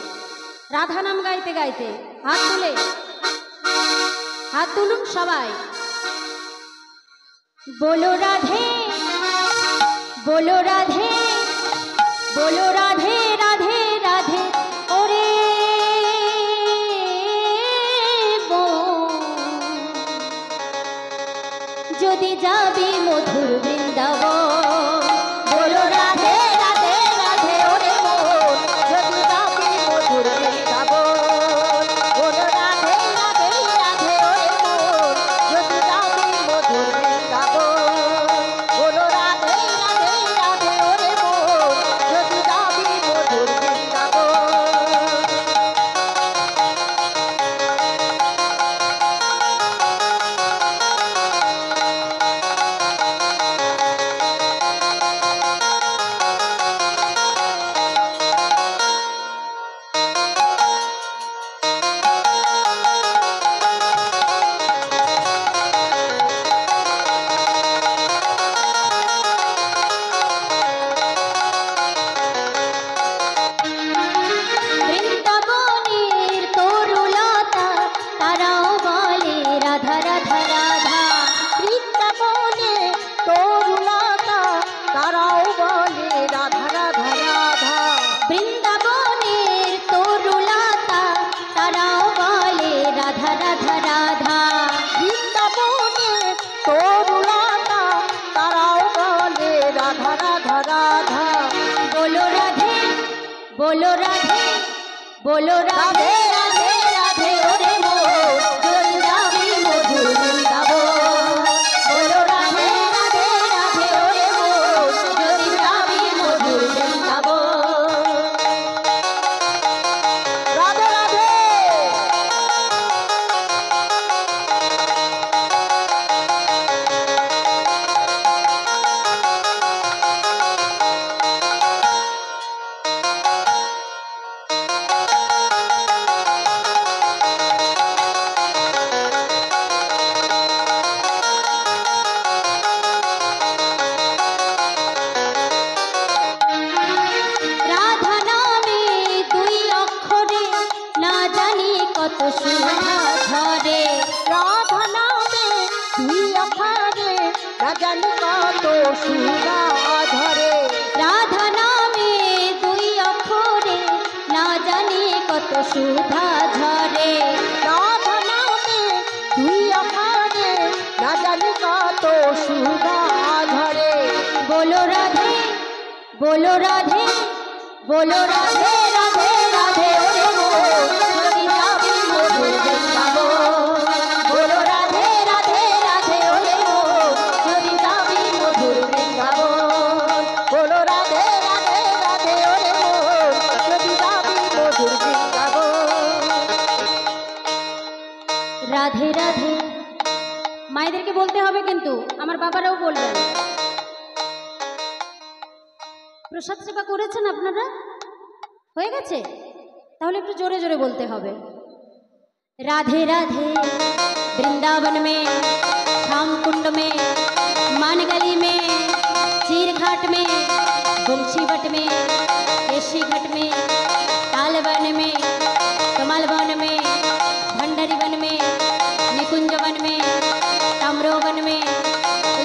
রাধা নাম গাইতে গাইতে। হাত তুলে, হাত তুলুন সবাই। বলো রাধে, বলো রাধে, বলো রাধে রাধে রাধে। ওরে যদি যাবি মধুর বৃন্দাবন, বলো রাধে রাধে রাধে। ওরে মন, যদি যাবি মধুর বৃন্দাবন, বলো রাধে রাধে রাধে। ওরে মন, যদি যাবি মধুর বৃন্দাবন, বলো রাধে রাধে রাধে। ওরে মন, যদি যাবি মধুর বলো রাধে রাধে রাধে ওরে মোর যদি যাবি মধুর বৃন্দাবন। বলো রাধে রাধে রাধে ওরে মোর যদি যাবি মধুর বৃন্দাবন। রাধে রাধে। রাধা নামে দুই অক্ষরে না জানি কত সুধা ঝরে। রাধা নামে দুই অক্ষরে না জানি কত সুধা ধরে। রাধা নামে দুই অক্ষরে না জানি কত সুধা ঝরে। রাধা নামে দুই অক্ষরে না জানি কত সুধা ধরে। বলো রাধে বলো রাধে বলো রাধে রাধে রাধে ওরে মোর যদি যাবি মধুর বৃন্দাবন। বলো রাধে রাধে রাধে ওরে মোর যদি যাবি মধুর বৃন্দাবন। বলো রাধে রাধে রাধে ওরে মোর যদি যাবি মধুর বৃন্দাবন। রাধে রাধে। মায়েদেরকে বলতে হবে কিন্তু, আমার বাবারাও বলবেন। প্রসাদ সেবা করেছেন আপনারা? হয়ে গেছে? তাহলে একটু জোরে জোরে বলতে হবে। राधे राधे। वृंदावन में, श्याम कुंड में, मानगली में, चीरघाट में, बंशीवट में, केशी घाट में, तालवन में, कमलवन में, भंडारी वन में, निकुंज वन में, ताम्रोवन में,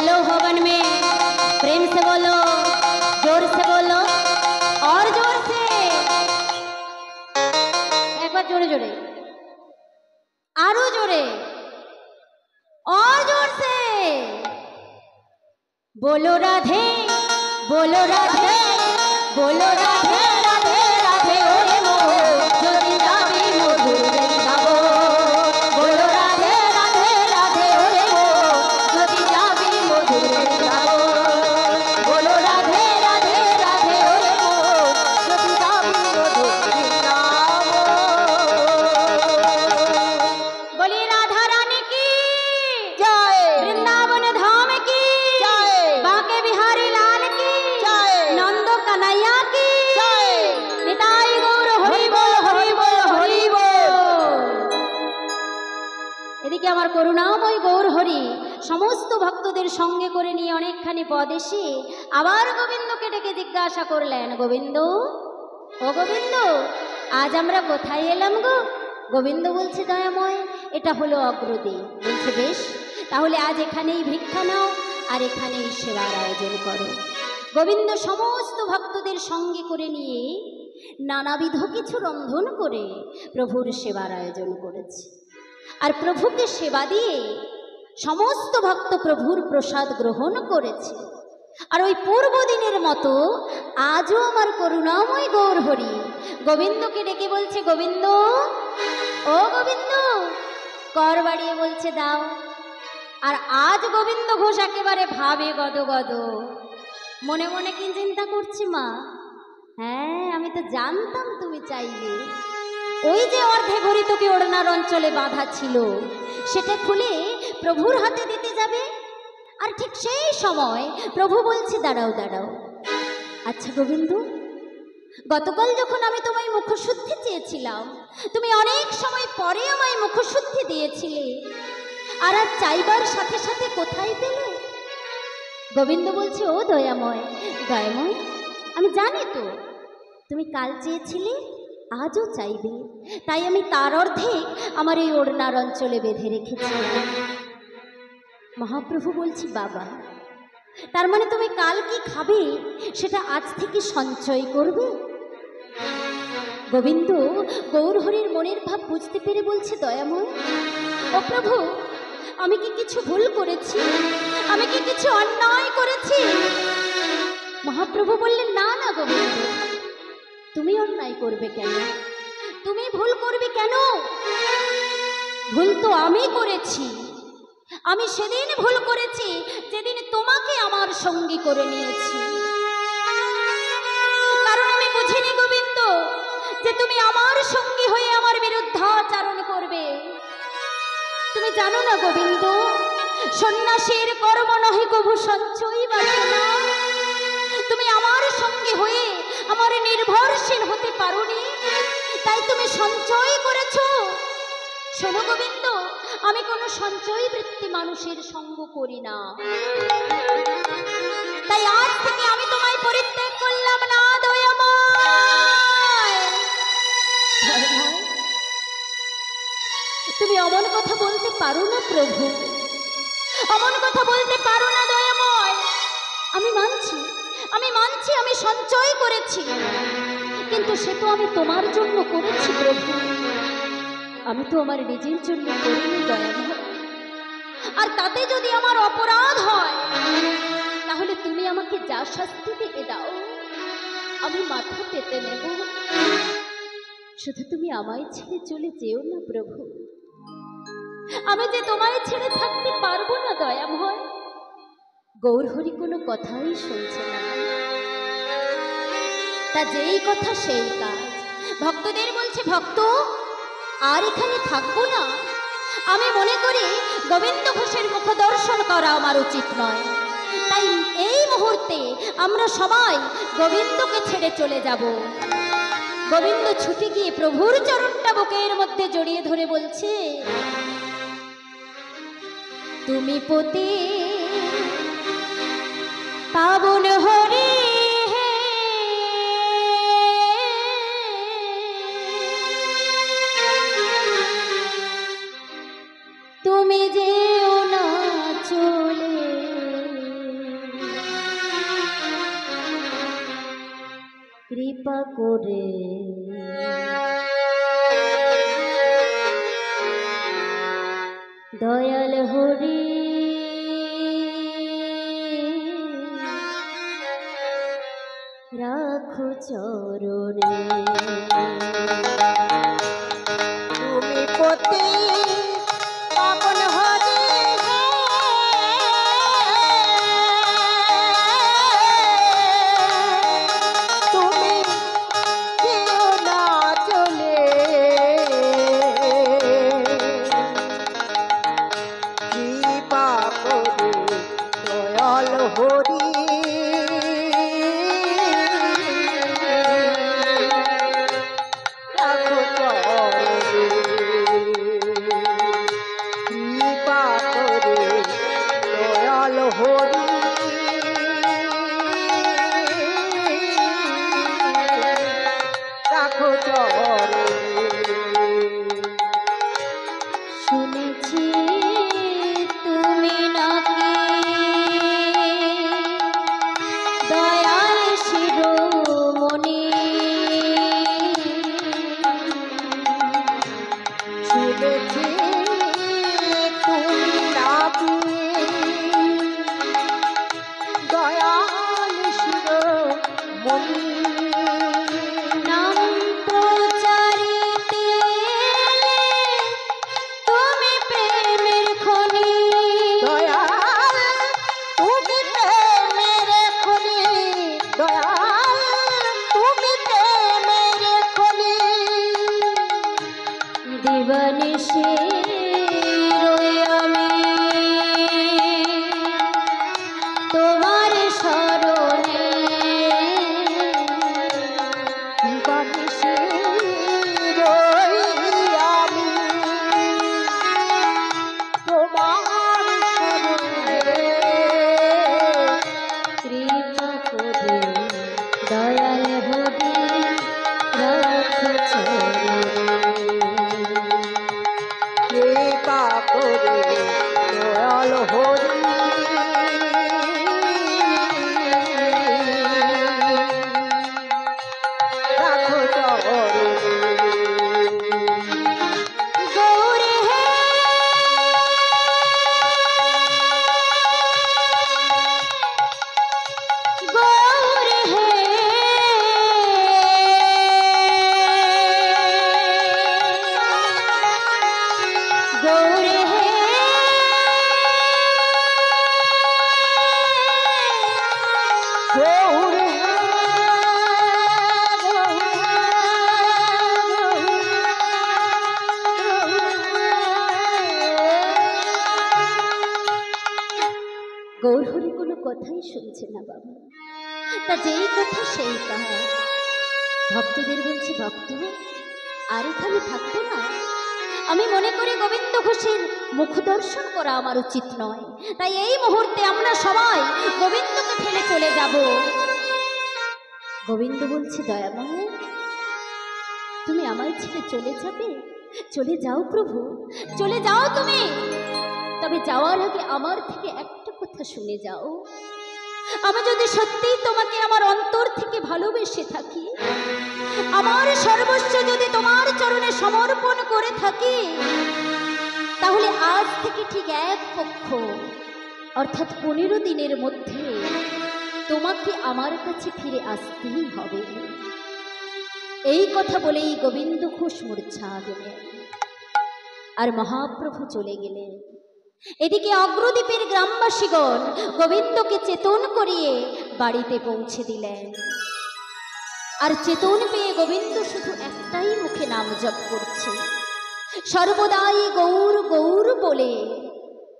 लोहवन में। प्रेम से बोलो, जोर से बोलो और जोर से, एक बार जोरे जोरे, आरो जोरे और जोर से बोलो राधे बोलो राधे बोलो राधे राधे राधे ओरे मोर যদি যাবি মধুর বৃন্দাবন। बोलो राधे राधे राधे ओरे मोर যদি যাবি মধুর বৃন্দাবন। बोलो राधे राधे राधे ओरे मोर যদি যাবি মধুর বৃন্দাবন। बोली राधा रानी की জয় वृंदावन धाम की জয় बांके बिहारी लाल की জয় नंदो कन्हैया की জয়। निताई गौर हरि बोल हरि बोल हरि बोल। এদিকে আমার করুণাময় গৌর হরি সমস্ত ভক্তদের সঙ্গে করে নিয়ে অনেকখানি পদ এসে আবার গোবিন্দকে ডেকে জিজ্ঞাসা করলেন, গোবিন্দ ও গোবিন্দ, আজ আমরা কোথায় এলাম গো? গোবিন্দ বলছে, দয়াময় এটা হলো অগ্রদী। বলছে, বেশ, তাহলে আজ এখানেই ভিক্ষা নাও আর এখানেই সেবার আয়োজন করো। গোবিন্দ সমস্ত ভক্তদের সঙ্গে করে নিয়ে নানাবিধ কিছু রন্ধন করে প্রভুর সেবার আয়োজন করেছে। আর প্রভুকে সেবা দিয়ে সমস্ত ভক্ত প্রভুর প্রসাদ গ্রহণ করেছে। আর ওই পূর্ব দিনের মতো আজও আমার করুণাময় গৌর হরি গোবিন্দকে ডেকে বলছে, গোবিন্দ ও গোবিন্দ, কর বাড়িয়ে বলছে দাও। আর আজ গোবিন্দ ঘোষ একেবারে ভাবে গদ গদ, মনে মনে কি চিন্তা করছি, মা হ্যাঁ আমি তো জানতাম তুমি চাইবে। ওই যে অর্ধে ঘড়ি তোকে ওড়নার অঞ্চলে বাঁধা ছিল সেটা খুলে প্রভুর হাতে দিতে যাবে। আর ঠিক সেই সময় প্রভু বলছে, দাঁড়াও দাঁড়াও, আচ্ছা গোবিন্দ, গতকাল যখন আমি তোমায় মুখশুদ্ধি চেয়েছিলাম তুমি অনেক সময় পরে আমায় মুখশুদ্ধি দিয়েছিলে, আর আজ চাইবার সাথে সাথে কোথায় পেলে? গোবিন্দ বলছে, ও দয়াময় দয়াময়, আমি জানি তো তুমি কাল চেয়েছিলে আজও চাইবে, তাই আমি তার অর্ধে আমার এই ওড়নার অঞ্চলে বেঁধে রেখেছি। মহাপ্রভু বলছি, বাবা তার মানে তুমি কাল কি খাবে সেটা আজ থেকে সঞ্চয় করবে? গোবিন্দ গৌরহরির মনের ভাব বুঝতে পেরে বলছে, দয়াময় ও প্রভু, আমি কি কিছু ভুল করেছি? আমি কি কিছু অন্যায় করেছি? মহাপ্রভু বললেন, না না গোবিন্দ, তুমি অন্যায় করবে কেন? তুমি ভুল করবি কেন? ভুল তো আমি করেছি। আমি সেদিন ভুল করেছি যেদিন তোমাকে আমার সঙ্গী করে নিয়েছি। কারণ আমি বুঝিনি গোবিন্দ যে তুমি আমার সঙ্গী হয়ে আমার বিরুদ্ধাচরণ করবে। তুমি জানো না গোবিন্দ, সন্ন্যাসীর কর্ম নহে কভু সঞ্চয় বাসনা। তুমি আমার সঙ্গে হয়ে আমার নির্ভরশীল হতে পারোনি, তাই তুমি সঞ্চয় করেছো। শোনো গোবিন্দ, আমি কোনো সঞ্চয় বৃত্তি মানুষের সঙ্গ করি না। তাই আজ থেকে আমি তোমায় পরিত্যাগ করলাম না দয়াময়। তুমি অমন কথা বলতে পারো না প্রভু, অমন কথা বলতে পারো না দয়াময়। আমি মানছি আমি সঞ্চয় করেছি, কিন্তু সে তো আমি তোমার জন্য করেছি প্রভু। আমি তো আমার নিজের জন্য করিনি দয়াময়। আর তাতে যদি আমার অপরাধ হয়, তাহলে তুমি আমাকে যা শাস্তি দেবে দাও, আমি মাথা পেতে নেব। শুধু তুমি আমায় ছেড়ে চলে যেও না প্রভু। আমি যে তোমায় ছেড়ে থাকতে পারবো না দয়াময়। গৌরহরি কোনো কথাই শুনছে না, তা যেই কথা সেই কাজ। ভক্তদের বলছে, ভক্ত আর এখানে থাকবো না। আমি মনে করি গোবিন্দ ঘোষের মুখ দর্শন করা আমার উচিত নয়। তাই এই মুহূর্তে আমরা সবাই গোবিন্দকে ছেড়ে চলে যাব। গোবিন্দ ছুটে গিয়ে প্রভুর চরণটা বুকের মধ্যে জড়িয়ে ধরে বলছে, তুমি পতি পাবন হরি, তুমি যেও না চলে, কৃপা করে দয়াল হরি। রাখো চরণে তুমি পতি পাবন হরি, তুমি যেও না চলে, কৃপা করে দয়াল হরি। রাখো চরণে, কৃপা করে দয়াল হরি। রাখো চরণে। শুনেছি তুমি নাকি দয়াল শিরোমণি, শুনেছি তুমি নাকি দয়াল শিরোমণি। নাম প্রচারিতে তুমি প্রেমের খনি, দয়াল তুমি প্রেমের খনি, দয়াল তুমি প্রেমের খনি। দিবানিশি রই আমি তোমার শরণে, দিবানিশি রই আমি তোমার শরণে। কৃপা করে দয়াল হরি রাখো চরণে। কথাই শুনছে না বাবা। তা যেই কথা সেই কাজ। ভক্তদের বলছি, ভক্ত আর এখানে থাকতো না। আমি মনে করি গোবিন্দ ঘোষের মুখ দর্শন করা আমার উচিত নয়, তাই এই মুহূর্তে আমরা সবাই গোবিন্দকে ফেলে চলে যাব। গোবিন্দ বলছে, দয়াময় তুমি আমায় ছেড়ে চলে যাবে? চলে যাও প্রভু, চলে যাও তুমি। তবে যাওয়ার আগে আমার থেকে একটা কথা শুনে যাও। আমি যদি সত্যিই তোমাকে আমার অন্তর থেকে ভালোবেসে থাকি, আমার সর্বস্ব যদি তোমার চরণে সমর্পণ করে থাকি, তাহলে আজ থেকে ঠিক এক পক্ষ অর্থাৎ 15 দিনের মধ্যে তোমাকে আমার কাছে ফিরে আসতেই হবে। এই কথা বলেই গোবিন্দ ঘোষ মূর্ছা গেলেন আর মহাপ্রভু চলে গেলেন। এদিকে অগ্রদ্বীপের গ্রামবাসীগণ গোবিন্দকে চেতন করিয়ে বাড়িতে পৌঁছে দিলেন। আর চেতন পেয়ে গোবিন্দ শুধু একটাই মুখে নাম জপ করছে, সর্বদাই গৌর গৌর বলে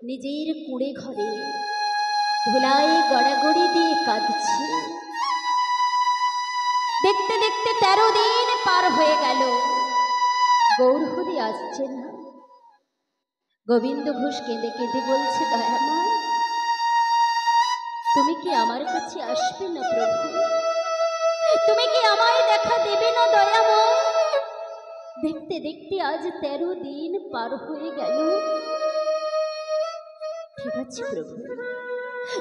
নিজের কুড়ে ঘরে ধুলায় গড়াগড়ি দিয়ে কাঁদছে। দেখতে দেখতে 13 দিন পার হয়ে গেল, গৌরহরি আসছে না। গোবিন্দ ঘোষ কেঁদে কেঁদে বলছে, দয়াময় তুমি কি আমার কাছে আসবে না প্রভু? তুমি কি আমায় দেখা দেবে না দয়াময়? দেখতে দেখতে আজ 13 দিন পার হয়ে গেল। ঠিক আছে প্রভু,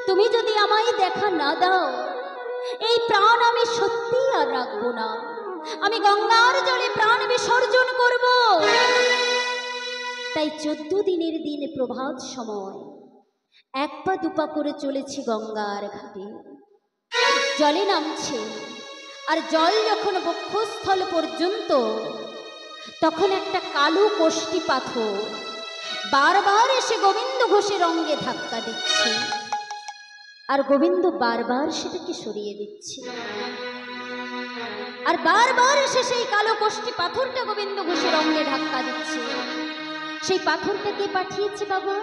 তুমি যদি আমায় দেখা না দাও, এই প্রাণ আমি সত্যি আর রাখবো না। আমি গঙ্গার জলে প্রাণ বিসর্জন করব। তাই 14 দিনের দিন প্রভাত সময় 1 পা 2 পা করে চলেছি গঙ্গার ঘাটে। জলে নামছে, আর জল যখন বক্ষস্থল পর্যন্ত, তখন একটা কালো কোষ্টি পাথর বারবার এসে গোবিন্দ ঘোষের অঙ্গে ধাক্কা দিচ্ছে, আর গোবিন্দ বারবার সেটাকে সরিয়ে দিচ্ছে। আর বারবার এসে সেই কালো কোষ্টি পাথরটা গোবিন্দ ঘোষের অঙ্গে ধাক্কা দিচ্ছে। সেই পাথরটা কে পাঠিয়েছে বাবা?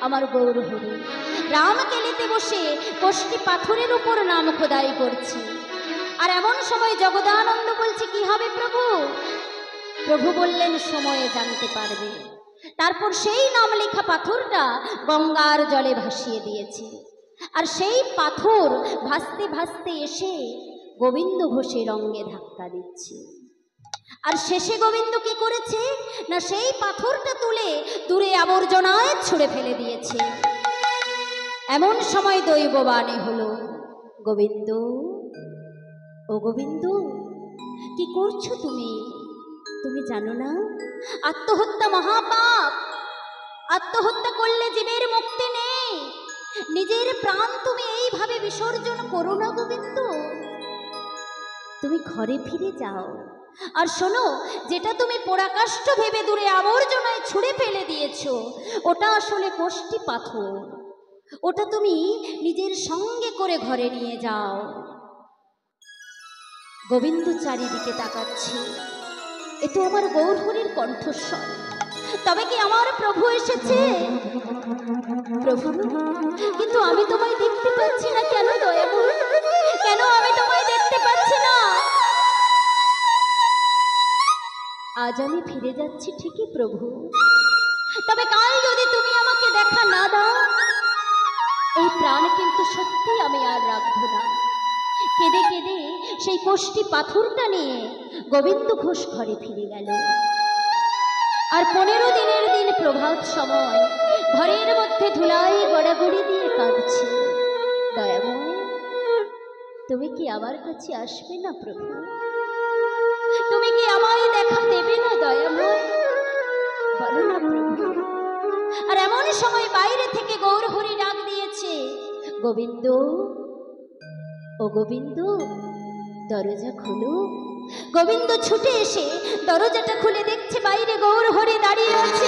আমার গৌরহরি রামকেলিতে বসে কোষ্টি পাথরের উপর নাম খোদাই করছে। আর এমন সময় জগদানন্দ বলছে, কি হবে প্রভু? প্রভু বললেন, সময়ে জানতে পারবে। তারপর সেই নাম লেখা পাথরটা গঙ্গার জলে ভাসিয়ে দিয়েছে। আর সেই পাথর ভাসতে ভাসতে এসে গোবিন্দ ঘোষের অঙ্গে ধাক্কা দিচ্ছে। আর শেষে গোবিন্দ কি করেছে না, সেই পাথরটা তুলে দূরে আবর্জনায় ছুঁড়ে ফেলে দিয়েছে। এমন সময় দৈববাণী হলো, গোবিন্দ, ও গোবিন্দ কি করছো তুমি? তুমি জানো না আত্মহত্যা মহাপাপ? আত্মহত্যা করলে জীবের মুক্তি নেই। নিজের প্রাণ তুমি এইভাবে বিসর্জন করো না গোবিন্দ। তুমি ঘরে ফিরে যাও। আর শোনো, যেটা তুমি পোড়াকাষ্ঠ ভেবে দূরে আবর্জনায় ছুঁড়ে ফেলে দিয়েছো, ওটা আসলে কোষ্টি পাথর। ওটা তুমি নিজের সঙ্গে করে ঘরে নিয়ে যাও। গোবিন্দ চারিদিকে তাকাচ্ছে, এ তো আমার গৌরহরির কণ্ঠস্বর। তবে কি আমার প্রভু এসেছে? প্রভু, কিন্তু আমি তোমায় দেখতে পাচ্ছি না কেন দয়াময়? কেন আমি তোমায় দেখতে পাচ্ছি না? আজ আমি ফিরে যাচ্ছি ঠিকই প্রভু, তবে কাল যদি তুমি আমাকে দেখা না দাও, এই প্রাণ কিন্তু সত্যি আমি আর রাখবো না। কেঁদে কেঁদে সেই কোষ্টি পাথরটা নিয়ে গোবিন্দ ঘোষ ঘরে ফিরে গেল। আর 15 দিনের দিন প্রভাত সময় ঘরের মধ্যে ধুলাই গড়াগড়ি দিয়ে কাঁদছে। দয়াময় তুমি কি আমার কাছে আসবে না প্রভু? তুমি কি আমায় দেখা দেবে না দয়াময়? বলো না প্রভু। আর এমন সময় বাইরে থেকে গৌরহরি ডাক দিয়েছে, গোবিন্দ, ও গোবিন্দ দরজা খোলো। গোবিন্দ ছুটে এসে দরজাটা খুলে দেখছে বাইরে গৌরহরি দাঁড়িয়ে আছে।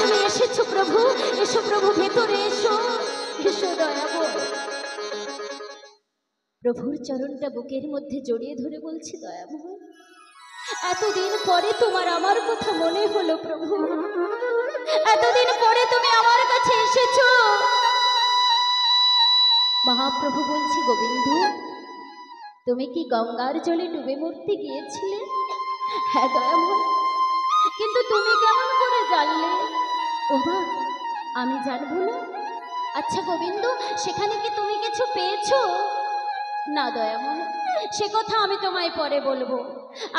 তুমি এসেছো প্রভু, এসো প্রভু, ভেতরে এসো, এসো দয়াময়। প্রভুর চরণটা বুকের মধ্যে জড়িয়ে ধরে বলছি, দয়াময় এতদিন পরে তোমার আমার কথা মনে হলো প্রভু। এতদিন পরে তুমি আমার কাছে এসেছো। মহাপ্রভু বলছে, গোবিন্দ তুমি কি গঙ্গার জলে ডুবে মরতে গিয়েছিলে? হ্যাঁ দয়াময়, কিন্তু তুমি কেমন করে জানলে? ওমা, আমি জানবো না? আচ্ছা গোবিন্দ, সেখানে কি তুমি কিছু পেয়েছো? না দয়াময়, সে কথা আমি তোমায় পরে বলবো।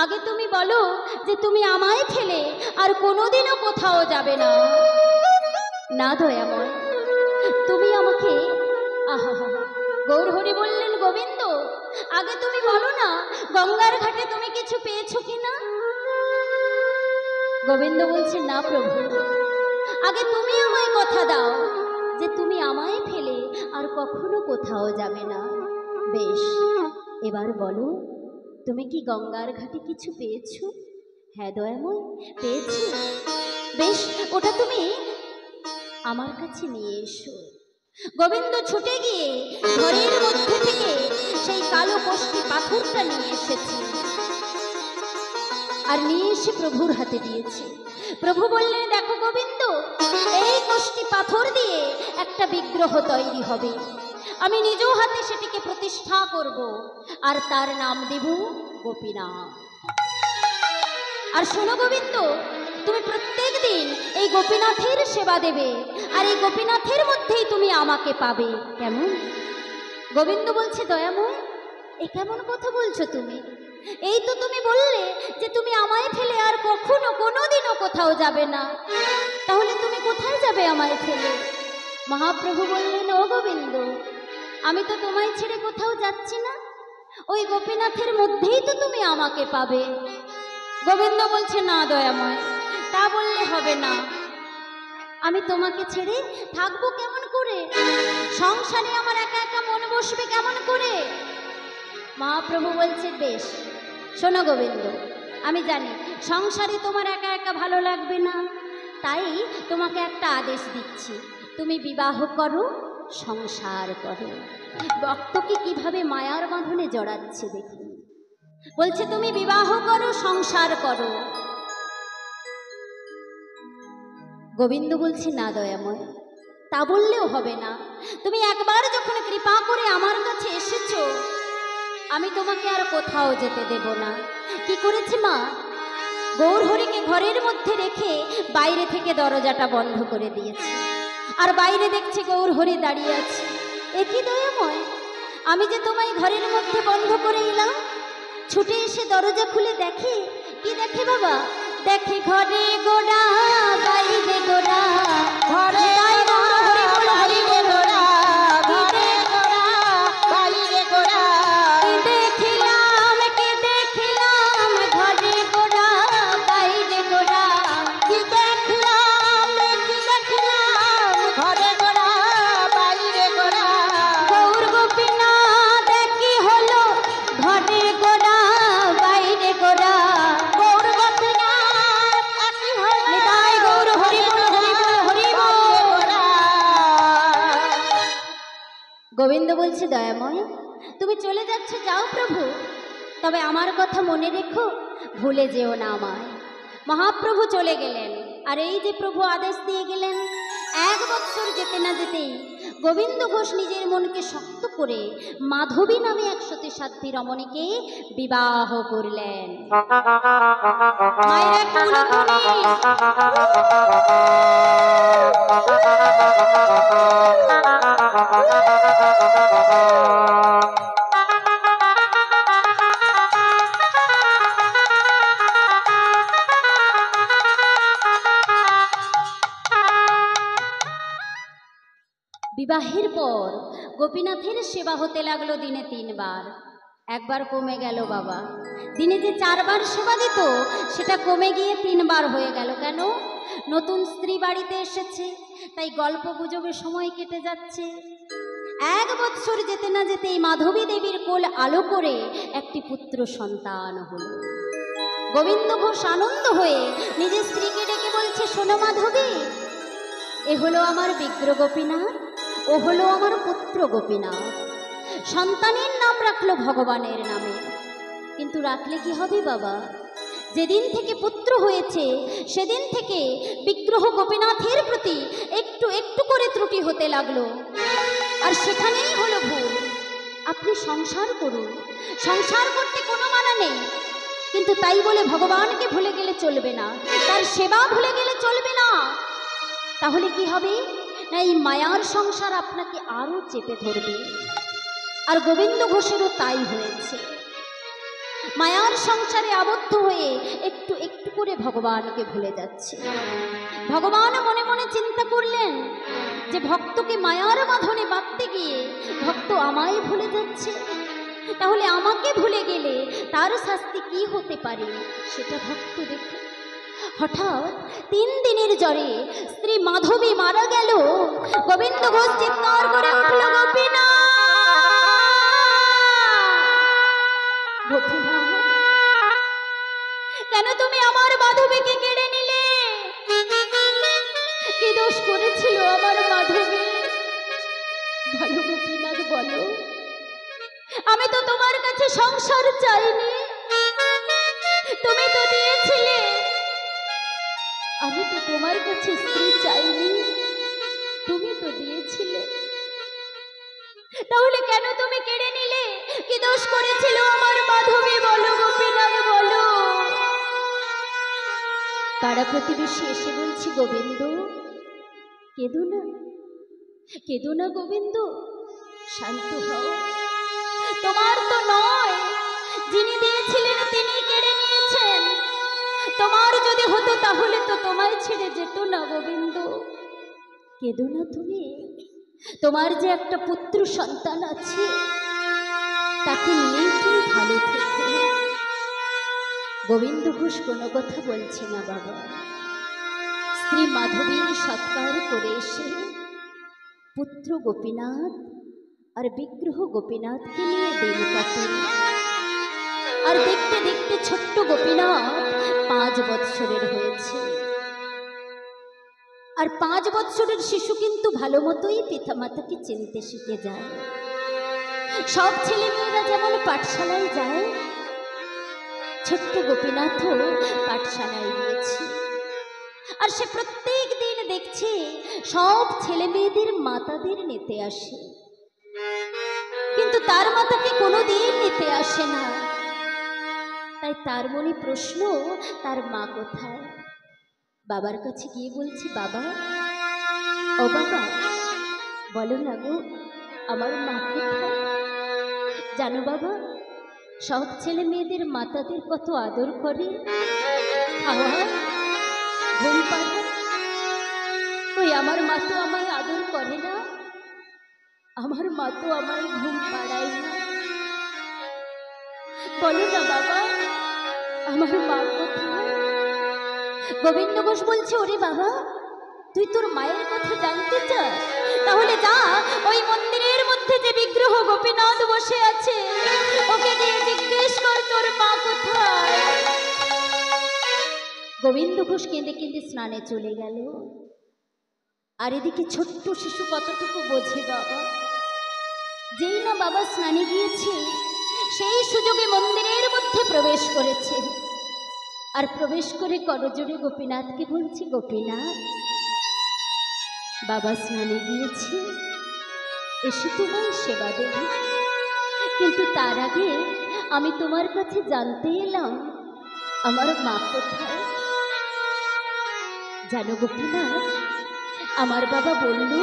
আগে তুমি বলো যে তুমি আমায় ফেলে আর কোনোদিনও কোথাও যাবে না। না দয়াময়, তুমি আমাকে আহা হা, গৌরহরি বললেন, গোবিন্দ আগে তুমি বলো না গঙ্গার ঘাটে তুমি কিছু পেয়েছো কিনা? গোবিন্দ বলছে, না প্রভু, আগে তুমি আমায় কথা দাও যে তুমি আমায় ফেলে আর কখনো কোথাও যাবে না। বেশ, এবার বলো তুমি কি গঙ্গার ঘাটে কিছু পেয়েছো? হ্যাঁ দয়াময়, পেয়েছি। বেশ, ওটা তুমি আমার কাছে নিয়ে এসো। গোবিন্দ ছুটে গিয়ে ঘরের মধ্যে থেকে সেই কালো কষ্টি পাথরটা নিয়ে এসেছে আর নিয়ে এসে প্রভুর হাতে দিয়েছে। প্রভু বললেন, দেখো গোবিন্দ, এই কষ্টি পাথর দিয়ে একটা বিগ্রহ তৈরি হবে। আমি নিজ হাতে সেটিকে প্রতিষ্ঠা করব আর তার নাম দেব গোপীনাথ। আর শোনো গোবিন্দ, তুমি প্রত্যেক দিন এই গোপীনাথের সেবা দেবে আর এই গোপীনাথের মধ্যেই তুমি আমাকে পাবে। কেমন? গোবিন্দ বলছে, দয়াময় এ কেমন কথা বলছো তুমি? এই তো তুমি বললে যে তুমি আমায় ফেলে আর কখনো কোনোদিনও কোথাও যাবে না, তাহলে তুমি কোথায় যাবে আমায় ফেলে? মহাপ্রভু বললেন, ও গোবিন্দ, আমি তো তোমায় ছেড়ে কোথাও যাচ্ছি না, ওই গোপীনাথের মধ্যেই তো তুমি আমাকে পাবে। গোবিন্দ বলছে, না দয়াময়, তা বললে হবে না। আমি তোমাকে ছেড়ে থাকবো কেমন করে? সংসারে আমার একা একা মন বসবে কেমন করে? মহাপ্রভু বলছে, বেশ শোনো গোবিন্দ, আমি জানি সংসারে তোমার একা একা ভালো লাগবে না, তাই তোমাকে একটা আদেশ দিচ্ছি, তুমি বিবাহ করো, সংসার করো। ভক্তকে কিভাবে মায়ার বাঁধনে জড়াচ্ছে দেখুন। বলছে তুমি বিবাহ করো, সংসার করো। গোবিন্দ বলছে, না দয়াময়, তা বললেও হবে না। তুমি একবার যখন কৃপা করে আমার কাছে এসেছো, আমি তোমাকে আর কোথাও যেতে দেব না। কি করেছে মা? গৌরহরিকে ঘরের মধ্যে রেখে বাইরে থেকে দরজাটা বন্ধ করে দিয়েছে, আর বাইরে দেখছে গৌরহরি দাঁড়িয়ে আছে। এ কি দয়াময়, আমি যে তোমায় ঘরের মধ্যে বন্ধ করে এলাম। ছুটে এসে দরজা খুলে দেখে, কি দেখে বাবা? দেখে ঘরে গোড়া, বাইরে গোড়া, ঘরে হরি বল, হরি বল, ঘরে গোড়া, বাইরে গোড়া। দেখিলাম কে দেখিলাম, ঘরে গোড়া, বাইরে গোড়া। কি দেখলাম, কি দেখলাম, ঘরে গোড়া, বাইরে গোড়া। গৌর গোপীনাথ কি হলো, ঘরে গোড়া, বাইরে গোড়া। গৌর গোপীনাথ কি হলো, নিতাই গৌর হরি বল, হরি বল, হরি বল। বাইরে গোড়া। গোবিন্দ বলছে, দয়াময় তুমি চলে যাচ্ছ, যাও প্রভু, তবে আমার কথা মনে রেখো, ভুলে যেও না আমায়। মহাপ্রভু চলে গেলেন, আর এই যে প্রভু আদেশ দিয়ে গেলেন, 1 বৎসর যেতে না যেতেই গোবিন্দ ঘোষ নিজের মনকে শক্ত করে মাধবী নামে এক সতীসাধ্বী রমণীকে বিবাহ করলেন। মায়ের এক কুলধনী। বিবাহের পর গোপীনাথের সেবা হতে লাগলো দিনে 3 বার। একবার কমে গেল বাবা, দিনে যে 4 বার সেবা দিত সেটা কমে গিয়ে 3 বার হয়ে গেল। কেন? নতুন স্ত্রী বাড়িতে এসেছে, তাই গল্প গুজবে সময় কেটে যাচ্ছে। 1 বৎসর যেতে না যেতেই মাধবী দেবীর কোল আলো করে একটি পুত্র সন্তান হলো। গোবিন্দ ঘোষ আনন্দ হয়ে নিজের স্ত্রীকে ডেকে বলছে, শোনো মাধবী, এ হলো আমার বিগ্রহ গোপীনাথ, ও হলো আমার পুত্র গোপীনাথ। সন্তানের নাম রাখলো ভগবানের নামে, কিন্তু রাখলে কি হবে বাবা? যেদিন থেকে পুত্র হয়েছে সেদিন থেকে বিগ্রহ গোপীনাথের প্রতি একটু একটু করে ত্রুটি হতে লাগলো। আর সেখানেই হলো ভুল। আপনি সংসার করুন, সংসার করতে কোনো মানা নেই, কিন্তু তাই বলে ভগবানকে ভুলে গেলে চলবে না, তার সেবা ভুলে গেলে চলবে না। তাহলে কি হবে না, এই মায়ার সংসার আপনাকে আরো চেপে ধরবে। আর গোবিন্দ ঘোষেরও তাই হয়েছে। মায়ার সংসারে আবদ্ধ হয়ে একটু একটু করে ভগবানকে ভুলে যাচ্ছে। ভগবান মনে মনে চিন্তা করলেন যে ভক্তকে মায়ার বাঁধনে বাঁধতে গিয়ে ভক্ত আমায় ভুলে যাচ্ছে, তাহলে আমাকে ভুলে গেলে তার শাস্তি কি হতে পারে সেটা ভক্ত দেখে। হঠাৎ 3 দিনের জ্বরে স্ত্রী মাধবী মারা গেল। গোবিন্দ ঘোষ চিৎকার করে উঠল, গোপীনাথ, গোপীনাথ, কেন তুমি আমার মাধবীকে কেড়ে নিলে? কি দোষ করেছিল আমার মাধবী? বলো গোপীনাথ, বলো। আমি তো তোমার কাছে সংসার চাইনি, তুমি তো দিয়েছিলে। আমি তো তোমার কাছে স্ত্রী চাইনি, তুমি তো দিয়েছিলে। তাহলে কেন তুমি কেড়ে নিলে? কি দোষ করেছিল আমার মাধবী? বলো গোপীনাথ, বলো। পাড়া প্রতিবেশী এসে বলছি, গোবিন্দ কেঁদো না, কেঁদো না গোবিন্দ, শান্ত হও। তোমার তো নয়, যিনি দিয়েছিলেন তিনি কেড়ে নিয়েছেন। তোমার যদি হতো তাহলে তো তোমায় ছেড়ে যেত না গোবিন্দ। কেঁদো না তুমি, তোমার যে একটা পুত্র সন্তান আছে তাকে নিয়েই তুমি ভালো থেকো। গোবিন্দ ঘোষ কোনো কথা বলছে না বাবা। স্ত্রী মাধবীর সৎকার করে এসে পুত্র গোপীনাথ আর বিগ্রহ গোপীনাথকে নিয়ে দিন কাটেন। আর দেখতে দেখতে ছোট্ট গোপীনাথ 5 বৎসরের হয়েছে। আর 5 বৎসরের শিশু কিন্তু ভালো মতোই পিতামাতাকে চিনতে শিখে যায়। সব ছেলে মেয়েরা যেমন পাঠশালায় যায়, ছোট্ট গোপীনাথও পাঠশালায় গিয়েছে। আর সে প্রত্যেক দিন দেখছে সব ছেলে মেয়েদের মাতাদের নিতে আসে, কিন্তু তার মাতাকে কোনোদিন নিতে আসে না। তাই তার মনে প্রশ্ন, তার মা কোথায়? বাবার কাছে গিয়ে বলছি, বাবা, ও বাবা, বলো না গো, আমার মা কোথায়? জানো বাবা, সব ছেলে মেয়েদের মাতাদের কত আদর করে, খাওয়ায়, ঘুম পাড়ায়। ওই আমার মা তো আমায় আদর করে না, আমার মা তো আমায় ঘুম পাড়ায় না। বলো না বাবা, আমার মা কোথায়? গোবিন্দ ঘোষ বলছে, ওরে বাবা, তুই তোর মায়ের কথা জানতে চাস? তাহলে যা, ওই মন্দিরের মধ্যে যে বিগ্রহ গোপীনাথ বসে আছে ওকে গিয়ে জিজ্ঞেস কর তোর মা কোথায়। গোবিন্দ ঘোষ কেঁদে কেঁদে স্নানে চলে গেল। আর এদিকে ছোট্ট শিশু কতটুকু বোঝে বাবা। যেই না বাবা স্নানে গিয়েছে, সেই সুযোগে মন্দিরের মধ্যে প্রবেশ করেছে। আর প্রবেশ করে করজোড়ে গোপীনাথকে বলছি, গোপীনাথ, বাবা স্নানে গিয়েছে, এসে তোমায় সেবা দেব, কিন্তু তার আগে আমি তোমার কাছে জানতে এলাম আমার মা কোথায়। জানো গোপীনাথ, আমার বাবা বলল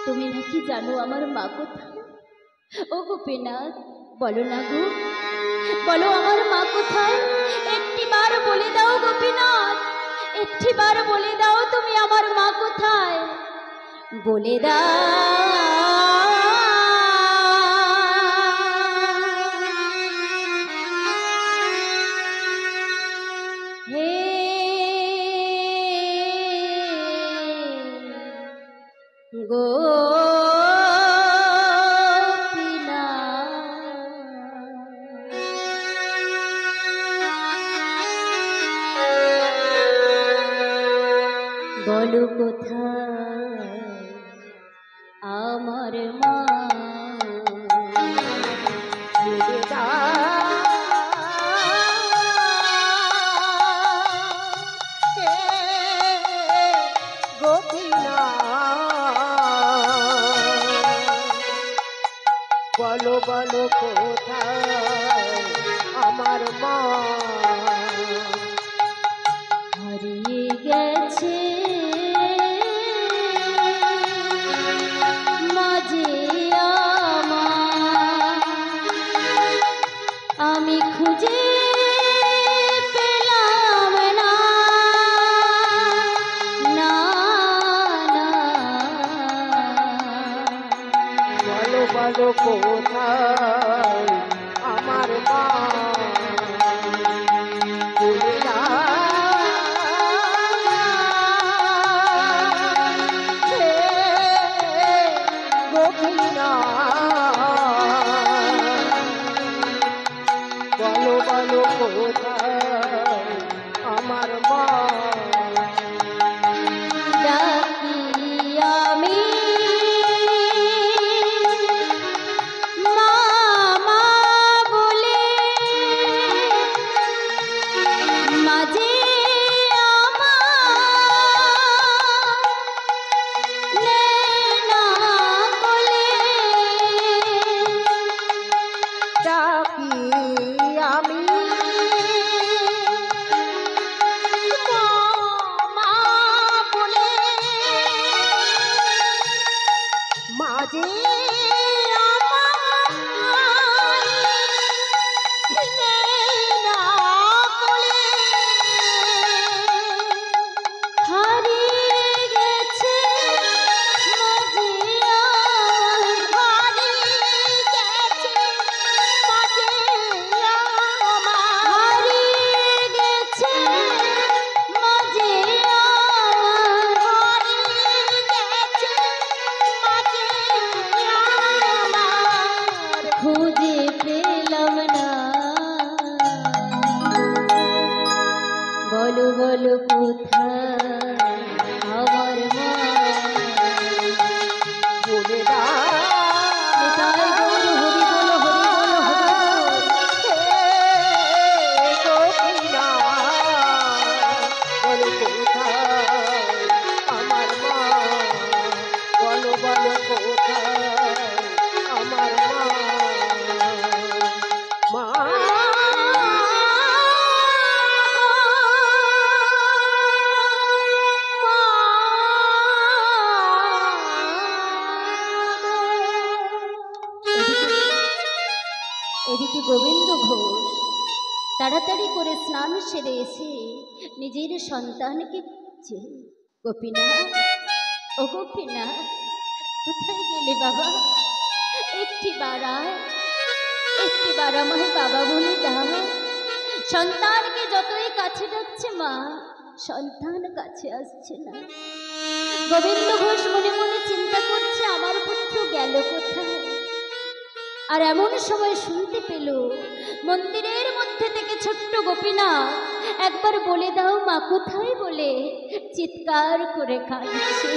তুমি নাকি জানো আমার মা কোথায়। ও গোপীনাথ, বলো না গো, বলো আমার মা কোথায়। একটিবার বলে দাও গোপীনাথ, একটিবার বলে দাও তুমি আমার মা কোথায়। বলে দাও, হে গোপীনাথ, বলো কোথায় আমার মা। বলে দাও, হে গোপীনাথ, বলো কোথায় আমার মা হারিয়ে গেছে মাঝে আমার, আমি খুঁজে পেলাম না, না, না। বলো বলো কোথায় আমার মা বলে দাও হে গোপীনাথ, বলো বলো কোথায় আমার মা ডাকি আমি মা, মা বলে, মাঝে আমার নেই না বলে, ডাকি আমি মা বলে মাঝে আমার নেই না বলে হারিয়ে গেছে মাঝে হারিয়ে গেছে মাঝে আমার, খুঁজে পেলাম না, বলো বলো কোথায় আমার মা। বলে দাও নিতাই গৌর হরি বলো, হরি বলো, হরি বলো। হে গোপীনাথ, বলো কোথায় আমার মা বলো বলো কোথায় আমার মা এদিকে গোবিন্দ ঘোষ তাড়াতাড়ি করে স্নান সেরে এসে নিজের সন্তানকে খুঁজছে। গোপীনাথ, ও গোপীনাথ, কোথায় গেলে বাবা? একটি বারায়, একটি বার আমায় বাবা বলে দাও। সন্তানকে যতই কাছে ডাকছে মা, সন্তান কাছে আসছে না। গোবিন্দ ঘোষ মনে মনে চিন্তা করছে আমার পুত্র গেল কোথায়। আর এমন সময় শুনতে পেল মন্দিরের মধ্যে থেকে ছোট্ট গোপীনাথ একবার বলে দাও মা কোথায় বলে চিৎকার করে কাঁদছে।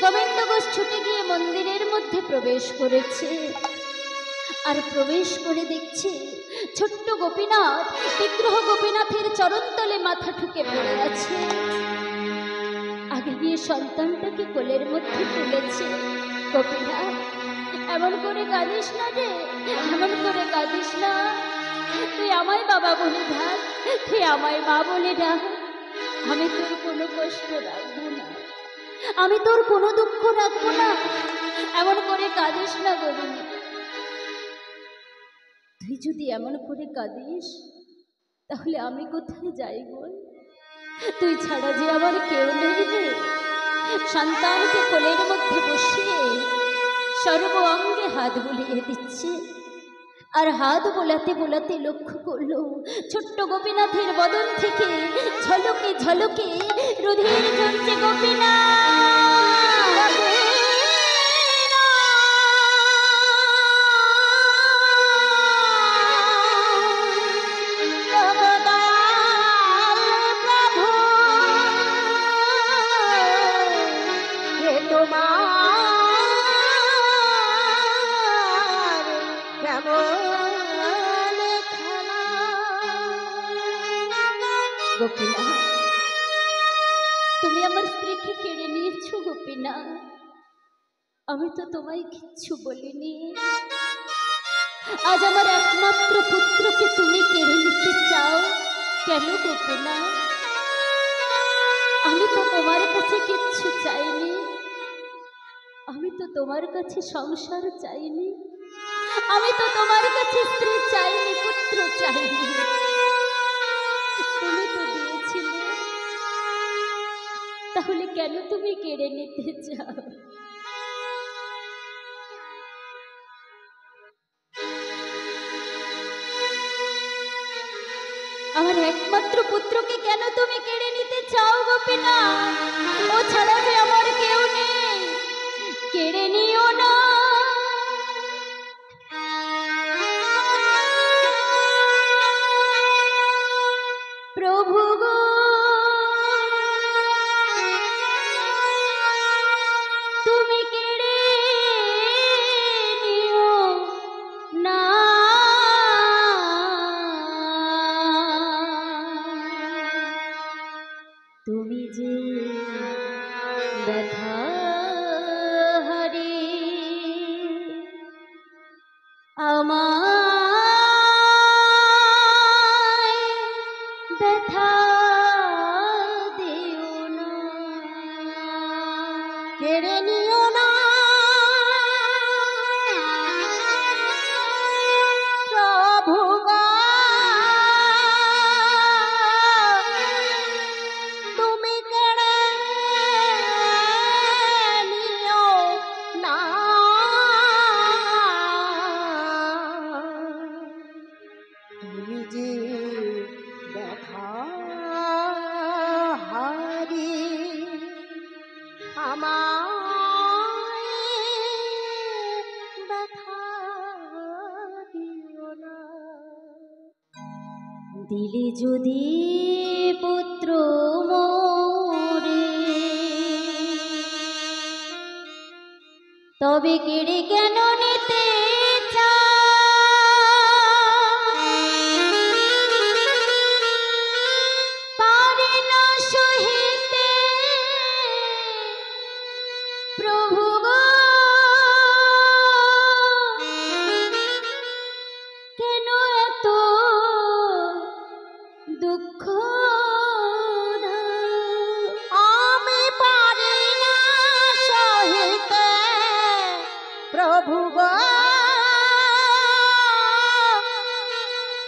গোবিন্দ ঘোষ ছুটে গিয়ে মন্দিরের মধ্যে প্রবেশ করেছে। আর প্রবেশ করে দেখছে ছোট্ট গোপীনাথ বিগ্রহ গোপীনাথের চরণতলে মাথা ঠুকে পড়ে আছে। আগে গিয়ে সন্তানটাকে কোলের মধ্যে তুলেছে। গোপীনাথ, এমন করে কাঁদিস না রে, এমন করে কাঁদিস না। তুই আমায় বাবা বলে ডাক, তুই আমায় মা বলে ডাক। আমি তোর কোনো কষ্ট রাখবো না, আমি তোর কোনো দুঃখ রাখবো না। এমন করে কাঁদিস না গোবিন্দ। তুই যদি এমন করে কাঁদিস তাহলে আমি কোথায় যাই বল? তুই ছাড়া যে আমার কেউ নেই রে। সন্তানকে কোলের মধ্যে বসিয়ে সর্ব অঙ্গে হাত বুলিয়ে দিচ্ছে। আর হাত বোলাতে বোলাতে লক্ষ্য করলো ছোট্ট গোপীনাথের বদন থেকে ঝলকে ঝলকে রুধির ঝরছে। গোপীনাথ, গোপীনাথ, তুমি আমার স্ত্রীকে কেড়ে নিয়েছো। গোপীনাথ, আমি তো তোমায় কিচ্ছু বলিনি। আজ আমার একমাত্র পুত্রকে তুমি কেড়ে নিতে চাও কেন গোপীনা? আমি তো তোমার কাছে কিচ্ছু চাইনি, আমি তো তোমার কাছে সংসার চাইনি, আমি তো তোমার কাছে স্ত্রী চাইনি, পুত্র চাইনি। তুমি তো দিয়েছিলে, তাহলে কেন তুমি কেড়ে নিতে চাও? আমার একমাত্র পুত্রকে কেন তুমি কেড়ে নিতে চাও গোপীনা? ও ছাড়া যে আমার কেউ নেই, কেড়ে নিও না। প্রভু গো, তুমি কেড়ে নিও না। তুমি যে ব্যথাহারি আমায় ব্যথা দিও না, কেড়ে নিও না প্রভু গো, তুমি কেড়ে নিও না। তুমি যে ব্যথাহারি আমায় ব্যথা দিও না। দিলে যদি পুত্র মোরে, তবে কেড়ে কেন নিতে চাও? পারে না সহিতে প্রভু গো, কেন এত দুঃখ দাও? আমি পারি না সহিতে প্রভু গো,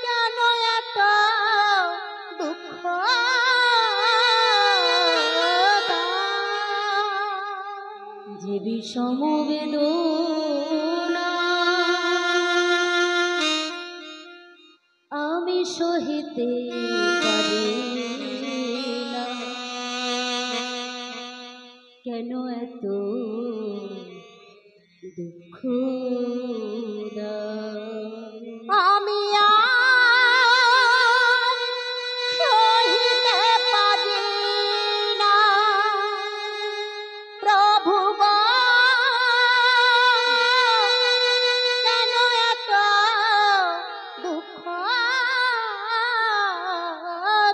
কেন এত দুঃখ দাও? যে বিষম বেদনা আমি সহিতে পারি না, কেন এত দুঃখ দাও? আমি আর সহিতে পারি না প্রভু গো, কেন এত দুঃখ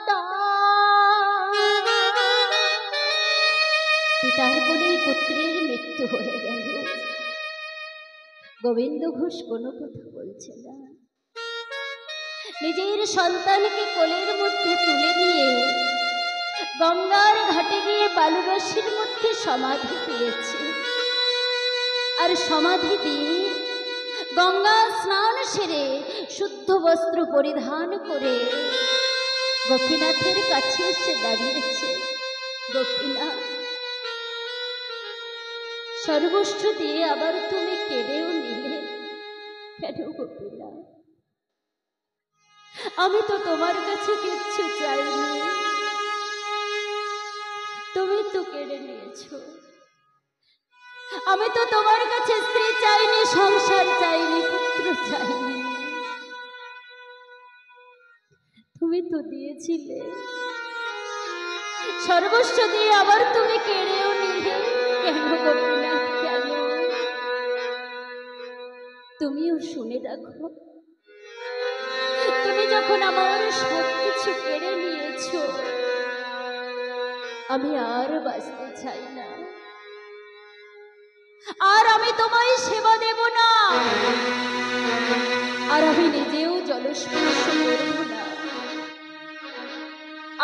দাও? পিতার কোলেই পুত্রের মৃত্যু হয়ে গেল, গোবিন্দ ঘোষ কোনো কথা বলছে না। নিজের সন্তানকে কোলের মধ্যে তুলে নিয়ে গঙ্গার ঘাটে গিয়ে বালুরসির মধ্যে সমাধি দিয়েছে। আর সমাধি দিয়ে গঙ্গা স্নান সেরে শুদ্ধ বস্ত্র পরিধান করে গোপীনাথের কাছে এসে দাঁড়িয়েছে। গোপীনাথ, সর্বস্ব দিয়ে আবার তুমি কেড়েও নিলে কেন গোপীনাথ? আমি তো তোমার কাছে কিচ্ছু চাইনি, তুমি তো কেড়ে নিয়েছো। আমি তো তোমার কাছে স্ত্রী চাইনি, সংসার চাইনি, পুত্র চাইনি, তুমি তো দিয়েছিলে। সর্বস্ব দিয়ে আবার তুমি কেড়েও নিলে কেন গোপীনাথ, কেন? তুমিও শুনে রাখো, তুমি যখন আমার সবকিছু কেড়ে নিয়েছো, আমি আর বাঁচতে চাই না, আর আমি তোমায় সেবা দেব না। আর আমি নিজেও জলস্পর্শ করব না,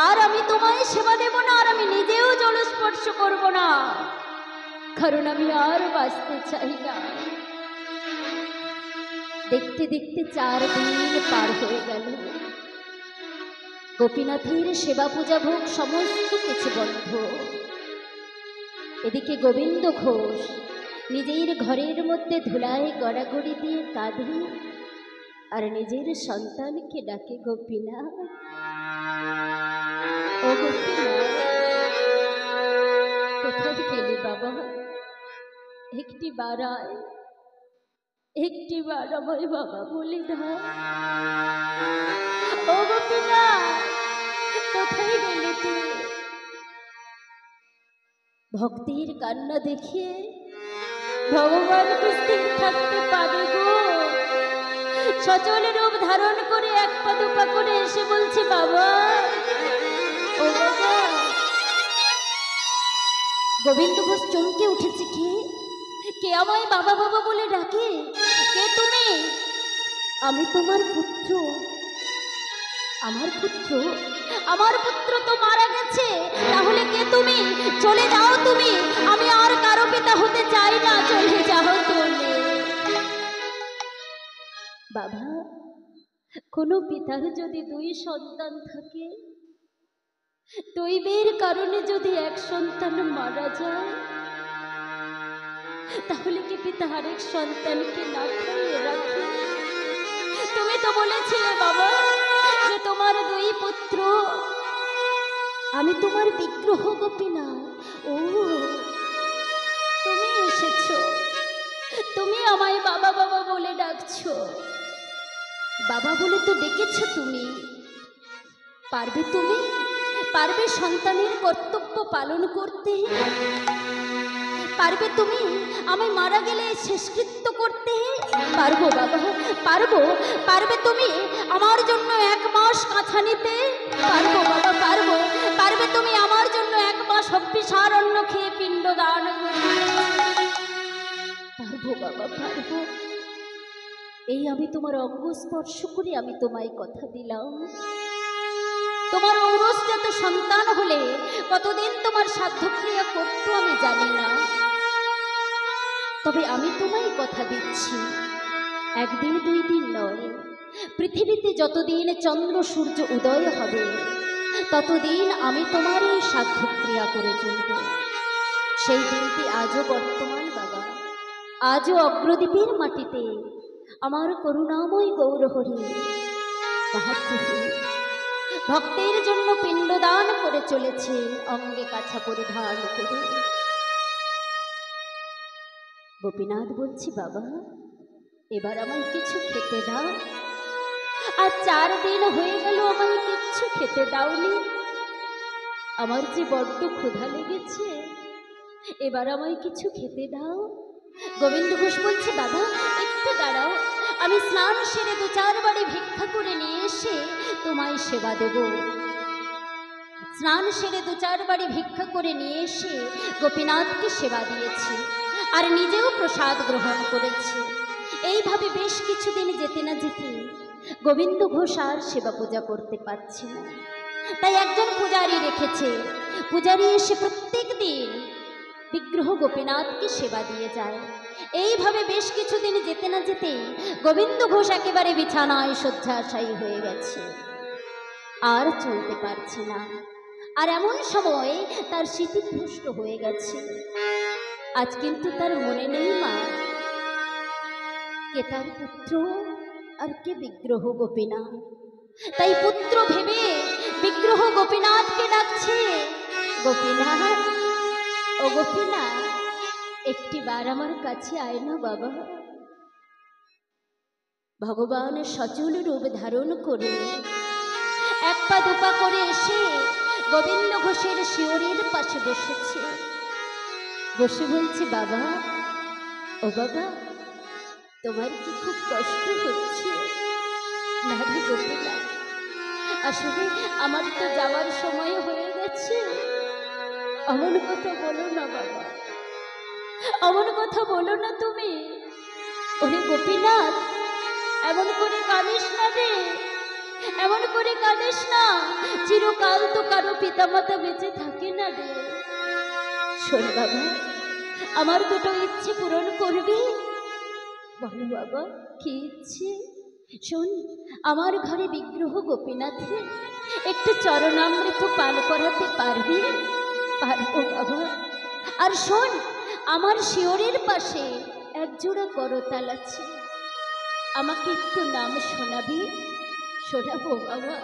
আর আমি তোমায় সেবা দেব না, আর আমি নিজেও জলস্পর্শ করব না, কারণ আমি আর বাঁচতে চাই না। দেখতে দেখতে 4 দিন পার হয়ে গেল। গোপীনাথের সেবা পূজা ভোগ সমস্ত কিছু বন্ধ। এদিকে গোবিন্দ ঘোষ নিজের ঘরের মধ্যে ধুলায় গড়াগড়ি দিয়ে কাঁদে আর নিজের সন্তানকে ডাকে, গোপীনাথ, ও গোপীনাথ, কোথায় গেলি বাবা? একটি বার আয়, একটি বার আমায় বাবা বলে দাও। ও গোপীনাথ, কোথায় গেলি তুই? ভক্তের কান্না দেখিয়ে ভগবান কি স্থির থাকতে পারে গো? সচল রূপ ধারণ করে 1 পা 2 পা করে এসে বলছে, বাবা, ও বাবা। গোবিন্দ ঘোষ চমকে উঠেছে। কে আমায় বাবা বাবা বলে ডাকে? কে তুমি? আমি তোমার পুত্র। আমার পুত্র? আমার পুত্র তো মারা গেছে, তাহলে কে তুমি? চলে যাও তুমি, আমি আর কারো পিতা হতে চাই না, চলে যাও তুমি। বাবা, কোনো পিতার যদি 2 সন্তান থাকে, দৈবের কারণে যদি 1 সন্তান মারা যায়, তাহলে কি পিতা আরেক সন্তানকে না খাইয়ে রাখে? তুমি তো বলেছিলে বাবা যে তোমার 2 পুত্র। আমি তোমার বিগ্রহ, গোপীনাথ। ও, তুমি এসেছো, তুমি আমায় বাবা বাবা বলে ডাকছো। বাবা বলে তো ডেকেছো তুমি। পারবে তুমি? পারবে সন্তানের কর্তব্য পালন করতে? পারবে তুমি আমি মারা গেলে শেষকৃত্য করতে? পারবো বাবা, পারবো। পারবে তুমি আমার জন্য 1 মাস কাঁথা নিতে? পারবো বাবা, পারবো। পারবে তুমি আমার জন্য 1 মাস হব্বিষার অন্ন খেয়ে পিণ্ড দান করতে? পারবো বাবা, পারবো। এই আমি তোমার অঙ্গ স্পর্শ করে আমি তোমায় কথা দিলাম। তোমার ঔরসজাত সন্তান হলে কতদিন তোমার সাধ্যক্রিয়া করতো আমি জানি না, তবে আমি তোমায় কথা দিচ্ছি, 1 দিন 2 দিন নয়, পৃথিবীতে যতদিন চন্দ্র সূর্য উদয় হবে ততদিন আমি তোমার এই সাধ্যক্রিয়া করে চলব। সেই দিনটি আজও বর্তমান বাবা। আজও অগ্রদ্বীপের মাটিতে আমার করুণাময় গৌরহরি মহাপ্রভু ভক্তের জন্য পিণ্ডদান করে চলেছে, অঙ্গে কাছা পরিধান করে। গোপীনাথ বলছি, বাবা, এবার আমায় কিছু খেতে দাও। আর 4 দিন হয়ে গেল আমায় কিচ্ছু খেতে দাওনি। আমার যে বড্ড ক্ষুধা লেগেছে, এবার আমায় কিছু খেতে দাও। গোবিন্দ ঘোষ বলছে, বাবা একটু দাঁড়াও, আমি স্নান সেরে 2-4 বারে ভিক্ষা করে নিয়ে এসে তোমায় সেবা দেব। স্নান সেরে 2-4 বারে ভিক্ষা করে নিয়ে এসে গোপীনাথকে সেবা দিয়েছি, আর নিজেও প্রসাদ গ্রহণ করেছি। এইভাবে বেশ কিছুদিন যেতে না যেতে গোবিন্দ ঘোষ আর সেবা পূজা করতে পারছে না। তাই একজন পূজারী রেখেছে। পূজারী এসে প্রত্যেক দিন বিগ্রহ গোপীনাথকে সেবা দিয়ে যায়। এইভাবে বেশ কিছুদিন যেতে না যেতে গোবিন্দ ঘোষ একেবারে বিছানায় শয্যাশায়ী হয়ে গেছে, আর চলতে পারছে না। আর এমন সময় তার স্মৃতিভ্রষ্ট হয়ে গেছে। আজ কিন্তু তার মনে নেই মা, কে তার পুত্র আর কে বিগ্রহ গোপীনাথ। তাই পুত্র ভেবে বিগ্রহ গোপীনাথকে ডাকছে, গোপীনাথ, ও গোপীনাথ, একটি বার আমার কাছে আয় না বাবা। ভগবান সচল রূপ ধারণ করে 1 পা 2 পা করে এসে গোবিন্দ ঘোষের শিয়রের পাশে বসেছে। বসে বলছে, বাবা, ও বাবা, তোমার কি খুব কষ্ট হচ্ছে? না রে গোপীনাথ, আসলে আমার তো যাওয়ার সময় হয়ে গেছে। অমন কথা বলো না বাবা, অমন কথা বলো না তুমি। ওরে গোপীনাথ, এমন করে কাঁদিস না রে, এমন করে কাঁদিস না, চিরকাল তো কারো পিতামাতা বেঁচে থাকে না রে। শোন বাবা, আমার দুটো ইচ্ছে পূরণ করবি? বলো বাবা, কি ইচ্ছে? শোন, আমার ঘরে বিগ্রহ গোপীনাথের একটু চরণামৃত পান করাতে পারবি? পারবো বাবা। আর শোন, আমার শিওরের পাশে একজোড়া করতাল আছে, আমাকে একটু নাম শোনাবি? শোনাবো বাবা।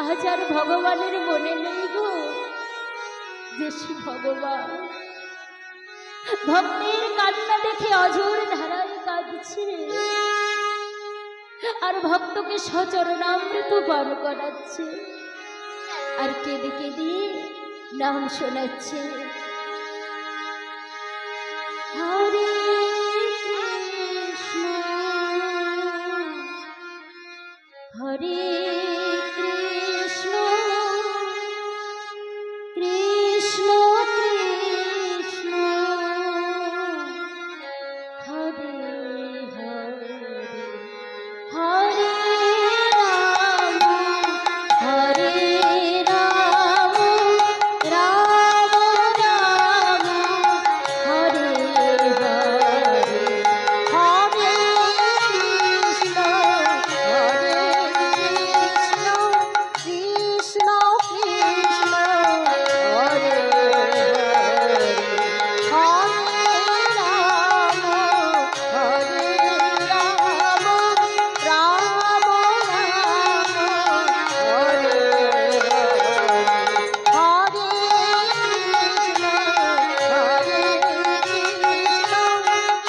আজ আর ভগবানের মনে নেই গো যে সে ভগবান ভক্তের কান্না দেখে অঝোর ধারায় কাঁদছে আর ভক্তকে সচরণামৃত পান করাচ্ছে আর কেঁদে কেঁদে নাম শোনাচ্ছে। হরে কৃষ্ণ হরে কৃষ্ণ কৃষ্ণ কৃষ্ণ হরে হরে হরে রাম হরে রাম রাম রাম হরে হরে হরে কৃষ্ণ হরে কৃষ্ণ কৃষ্ণ কৃষ্ণ হরে হরে হরে রাম হরে রাম রাম রাম হরে হরে কৃষ্ণ হরে কৃষ্ণ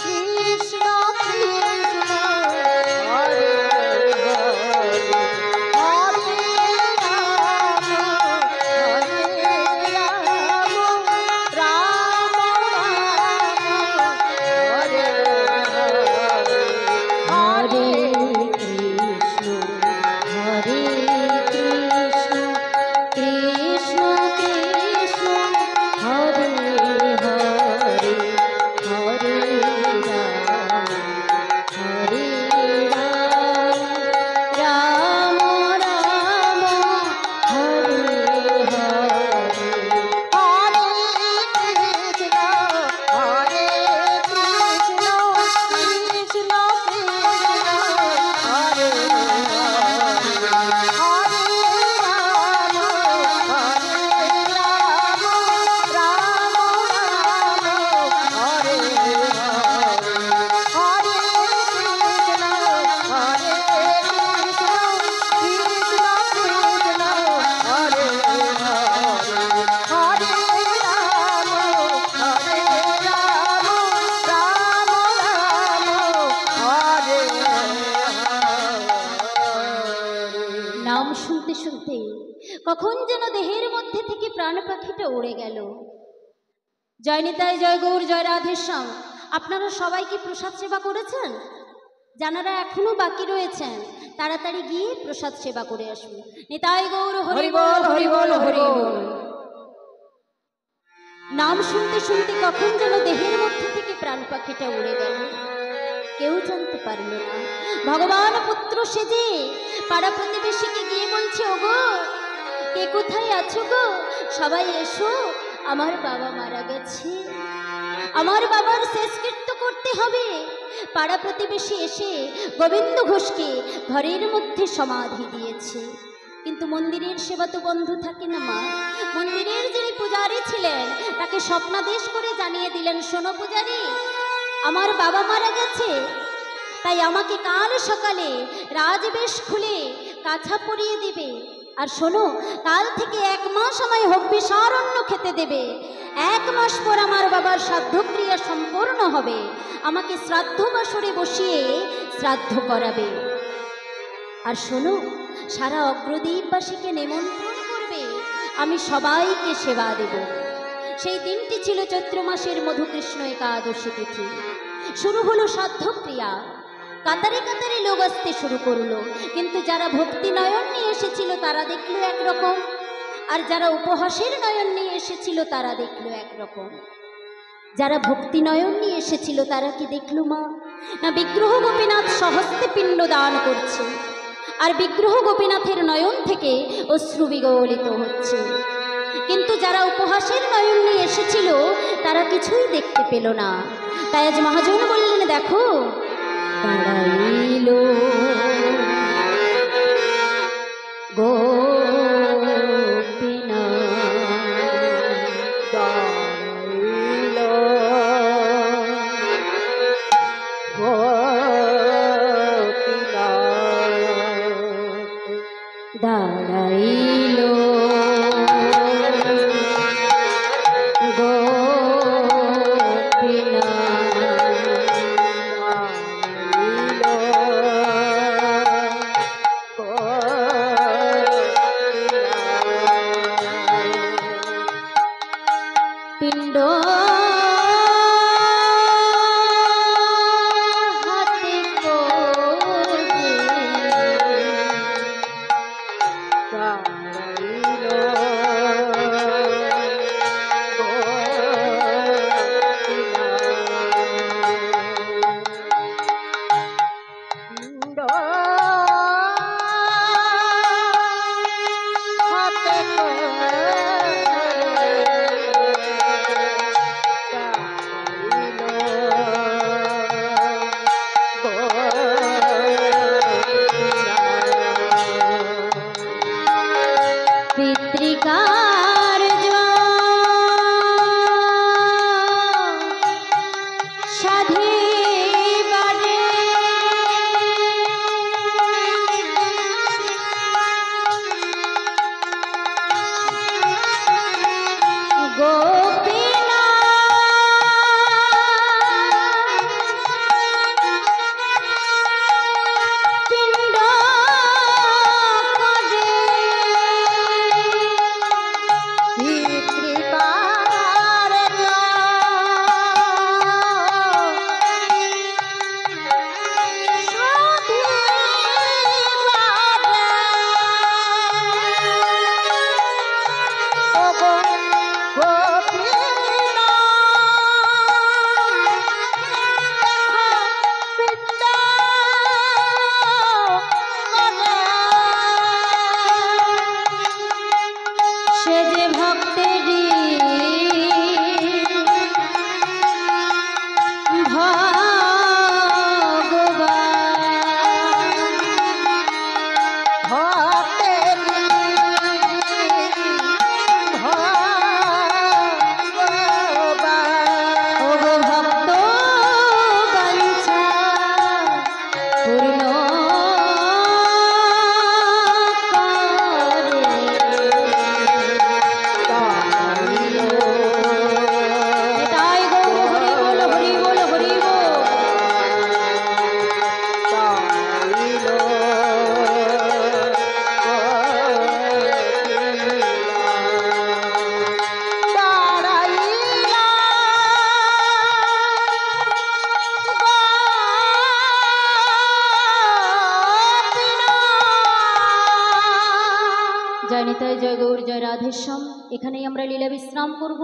কৃষ্ণ কৃষ্ণ হরে হরে হরে রাম হরে রাম রাম রাম হরে হরে হরে কৃষ্ণ হরে কৃষ্ণ কৃষ্ণ কৃষ্ণ হরে হরে হরে রাম হরে রাম রাম রাম হরে হরে হরে কৃষ্ণ হরে কৃষ্ণ কৃষ্ণ কৃষ্ণ হরে হরে হরে রাম হরে রাম রাম রাম হরে হরে হরে কৃষ্ণ হরে কৃষ্ণ কৃষ্ণ কৃষ্ণ হরে হরে হরে রাম হরে রাম রাম রাম হরে হরে। নাম শুনতে শুনতে কখন যেন দেহের মধ্যে থেকে প্রাণ পাখিটা উড়ে গেল। জয় নিতাই, জয় গৌর, জয় রাধেশ্যাম। আপনারা সবাই কি প্রসাদ সেবা করেছেন? যারা এখনো বাকি রয়েছেন তাড়াতাড়ি গিয়ে প্রসাদ সেবা করে আসুন। নিতাই গৌর, হরি বল, হরি বল, হরি বল। নাম শুনতে শুনতে কখন যেন দেহের মধ্যে থেকে প্রাণ পাখিটা উড়ে গেল, কেউ জানতে পারল না। ভগবান পুত্র সেজে পাড়া প্রতিবেশীকে গিয়ে বলছে, ওগো কে কোথায় আছো গো, সবাই এসো, আমার বাবা মারা গেছে, আমার বাবার শেষকৃত্য করতে হবে। পাড়া প্রতিবেশী এসে গোবিন্দ ঘোষকে ঘরের মধ্যে সমাধি দিয়েছে। কিন্তু মন্দিরের সেবা তো বন্ধ থাকে না মা। মন্দিরের যিনি পূজারী ছিলেন তাকে স্বপ্নাদেশ করে জানিয়ে দিলেন, শোনো পূজারী, আমার বাবা মারা গেছে, তাই আমাকে কাল সকালে রাজবেশ খুলে কাছা পরিয়ে দিবে। আর শোনো, কাল থেকে 1 মাস আমায় হব্যসারণ্য খেতে দেবে। 1 মাস পর আমার বাবার শ্রাদ্ধক্রিয়া সম্পূর্ণ হবে, আমাকে শ্রাদ্ধ বাসরে বসিয়ে শ্রাদ্ধ করাবে। আর শোনো, সারা অগ্রদ্বীপবাসীকে নিমন্ত্রণ করবে, আমি সবাইকে সেবা দেব। সেই দিনটি ছিল চৈত্র মাসের মধুকৃষ্ণ একাদশী তিথি। শুরু হলো শ্রাদ্ধক্রিয়া। কাতারে কাতারে লোক আসতে শুরু করলো, কিন্তু যারা ভক্তি নয়ন নিয়ে এসেছিল তারা দেখলো একরকম, আর যারা উপহাসের নয়ন নিয়ে এসেছিল তারা দেখলো একরকম। যারা ভক্তি নয়ন নিয়ে এসেছিল তারা কি দেখলো মা? না বিগ্রহ গোপীনাথ সহস্তে পিণ্ড দান করছে, আর বিগ্রহ গোপীনাথের নয়ন থেকে অশ্রু বিগলিত হচ্ছে। কিন্তু যারা উপহাসের নয়ন নিয়ে এসেছিল তারা কিছুই দেখতে পেল না। তাই আজ মহাজন বললেন, দেখো দাঁড়াইল গোপীনাথ, দাঁড়াইল গোপীনাথ, দাঁড়াইল পিণ্ড হাতে করে পিতৃকার্য সাধিবারে সে যে ভক্তেরই জয় নিতাই, জয় গৌর, জয় রাধেশ্যাম। এখানেই আমরা লীলা বিশ্রাম করব,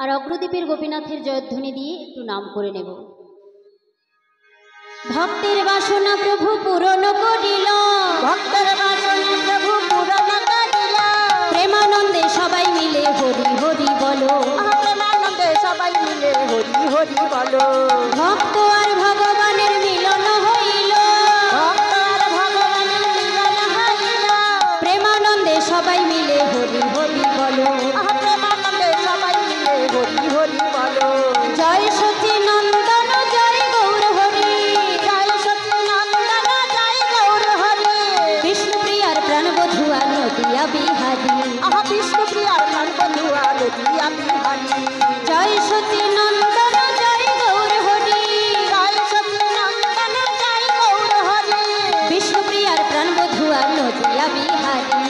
আর অগ্রদ্বীপের গোপীনাথের জয়ধ্বনি দিয়ে একটু নাম করে নেব। ভক্তের বাসনা প্রভু পূরণ করিল, ভক্তের বাসনা প্রভু পূরণ করিল, প্রেমানন্দে সবাই মিলে হরি হরি বলো, প্রেমানন্দে সবাই মিলে হরি হরি বলো। ভক্ত আর ভগবানের মিলন হইল, ভক্ত আর ভগবানের মিলন হইল, প্রেমানন্দে সবাই মিলে হরি হরি বলো, প্রেমানন্দে সবাই মিলে হরি হরি বলো। জয় সচি নন্দন জয় গৌর হরি, জয় সচ্চিদানন্দ জয় গৌর হরি, বিষ্ণুপ্রিয়ার প্রাণবধুয়া নদিয়া বিহারী, বিষ্ণুপ্রিয়ার প্রাণবধুয়া নদিয়া বিহারী। জয় সচি নন্দন জয় গৌর হরি, জয় সচ্চিদানন্দ জয় গৌর হরি, বিষ্ণুপ্রিয়ার প্রাণবধুয়া নদিয়া বিহারী,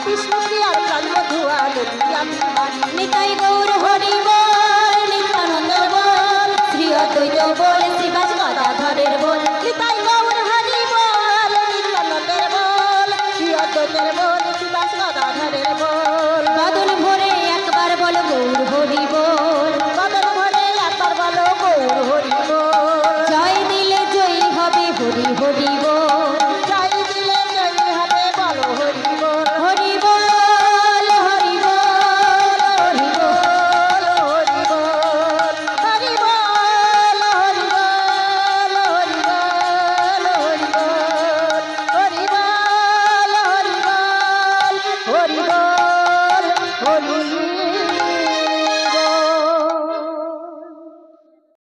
বিষ্ণুপ্রিয়ার প্রাণবধুয়া নদিয়া বিহারী। নিতাই গৌর হরি বল, নিত্যানন্দ বল, শ্রী অদ্বৈত বল, শ্রীবাস গদাধরের বল, নিতাই গৌর হরি বল, নিত্যানন্দের বল, শ্রী অদ্বৈতের বল, শ্রীবাস গদাধরের বল। বদন ভরে একবার বল গৌর হরি হরি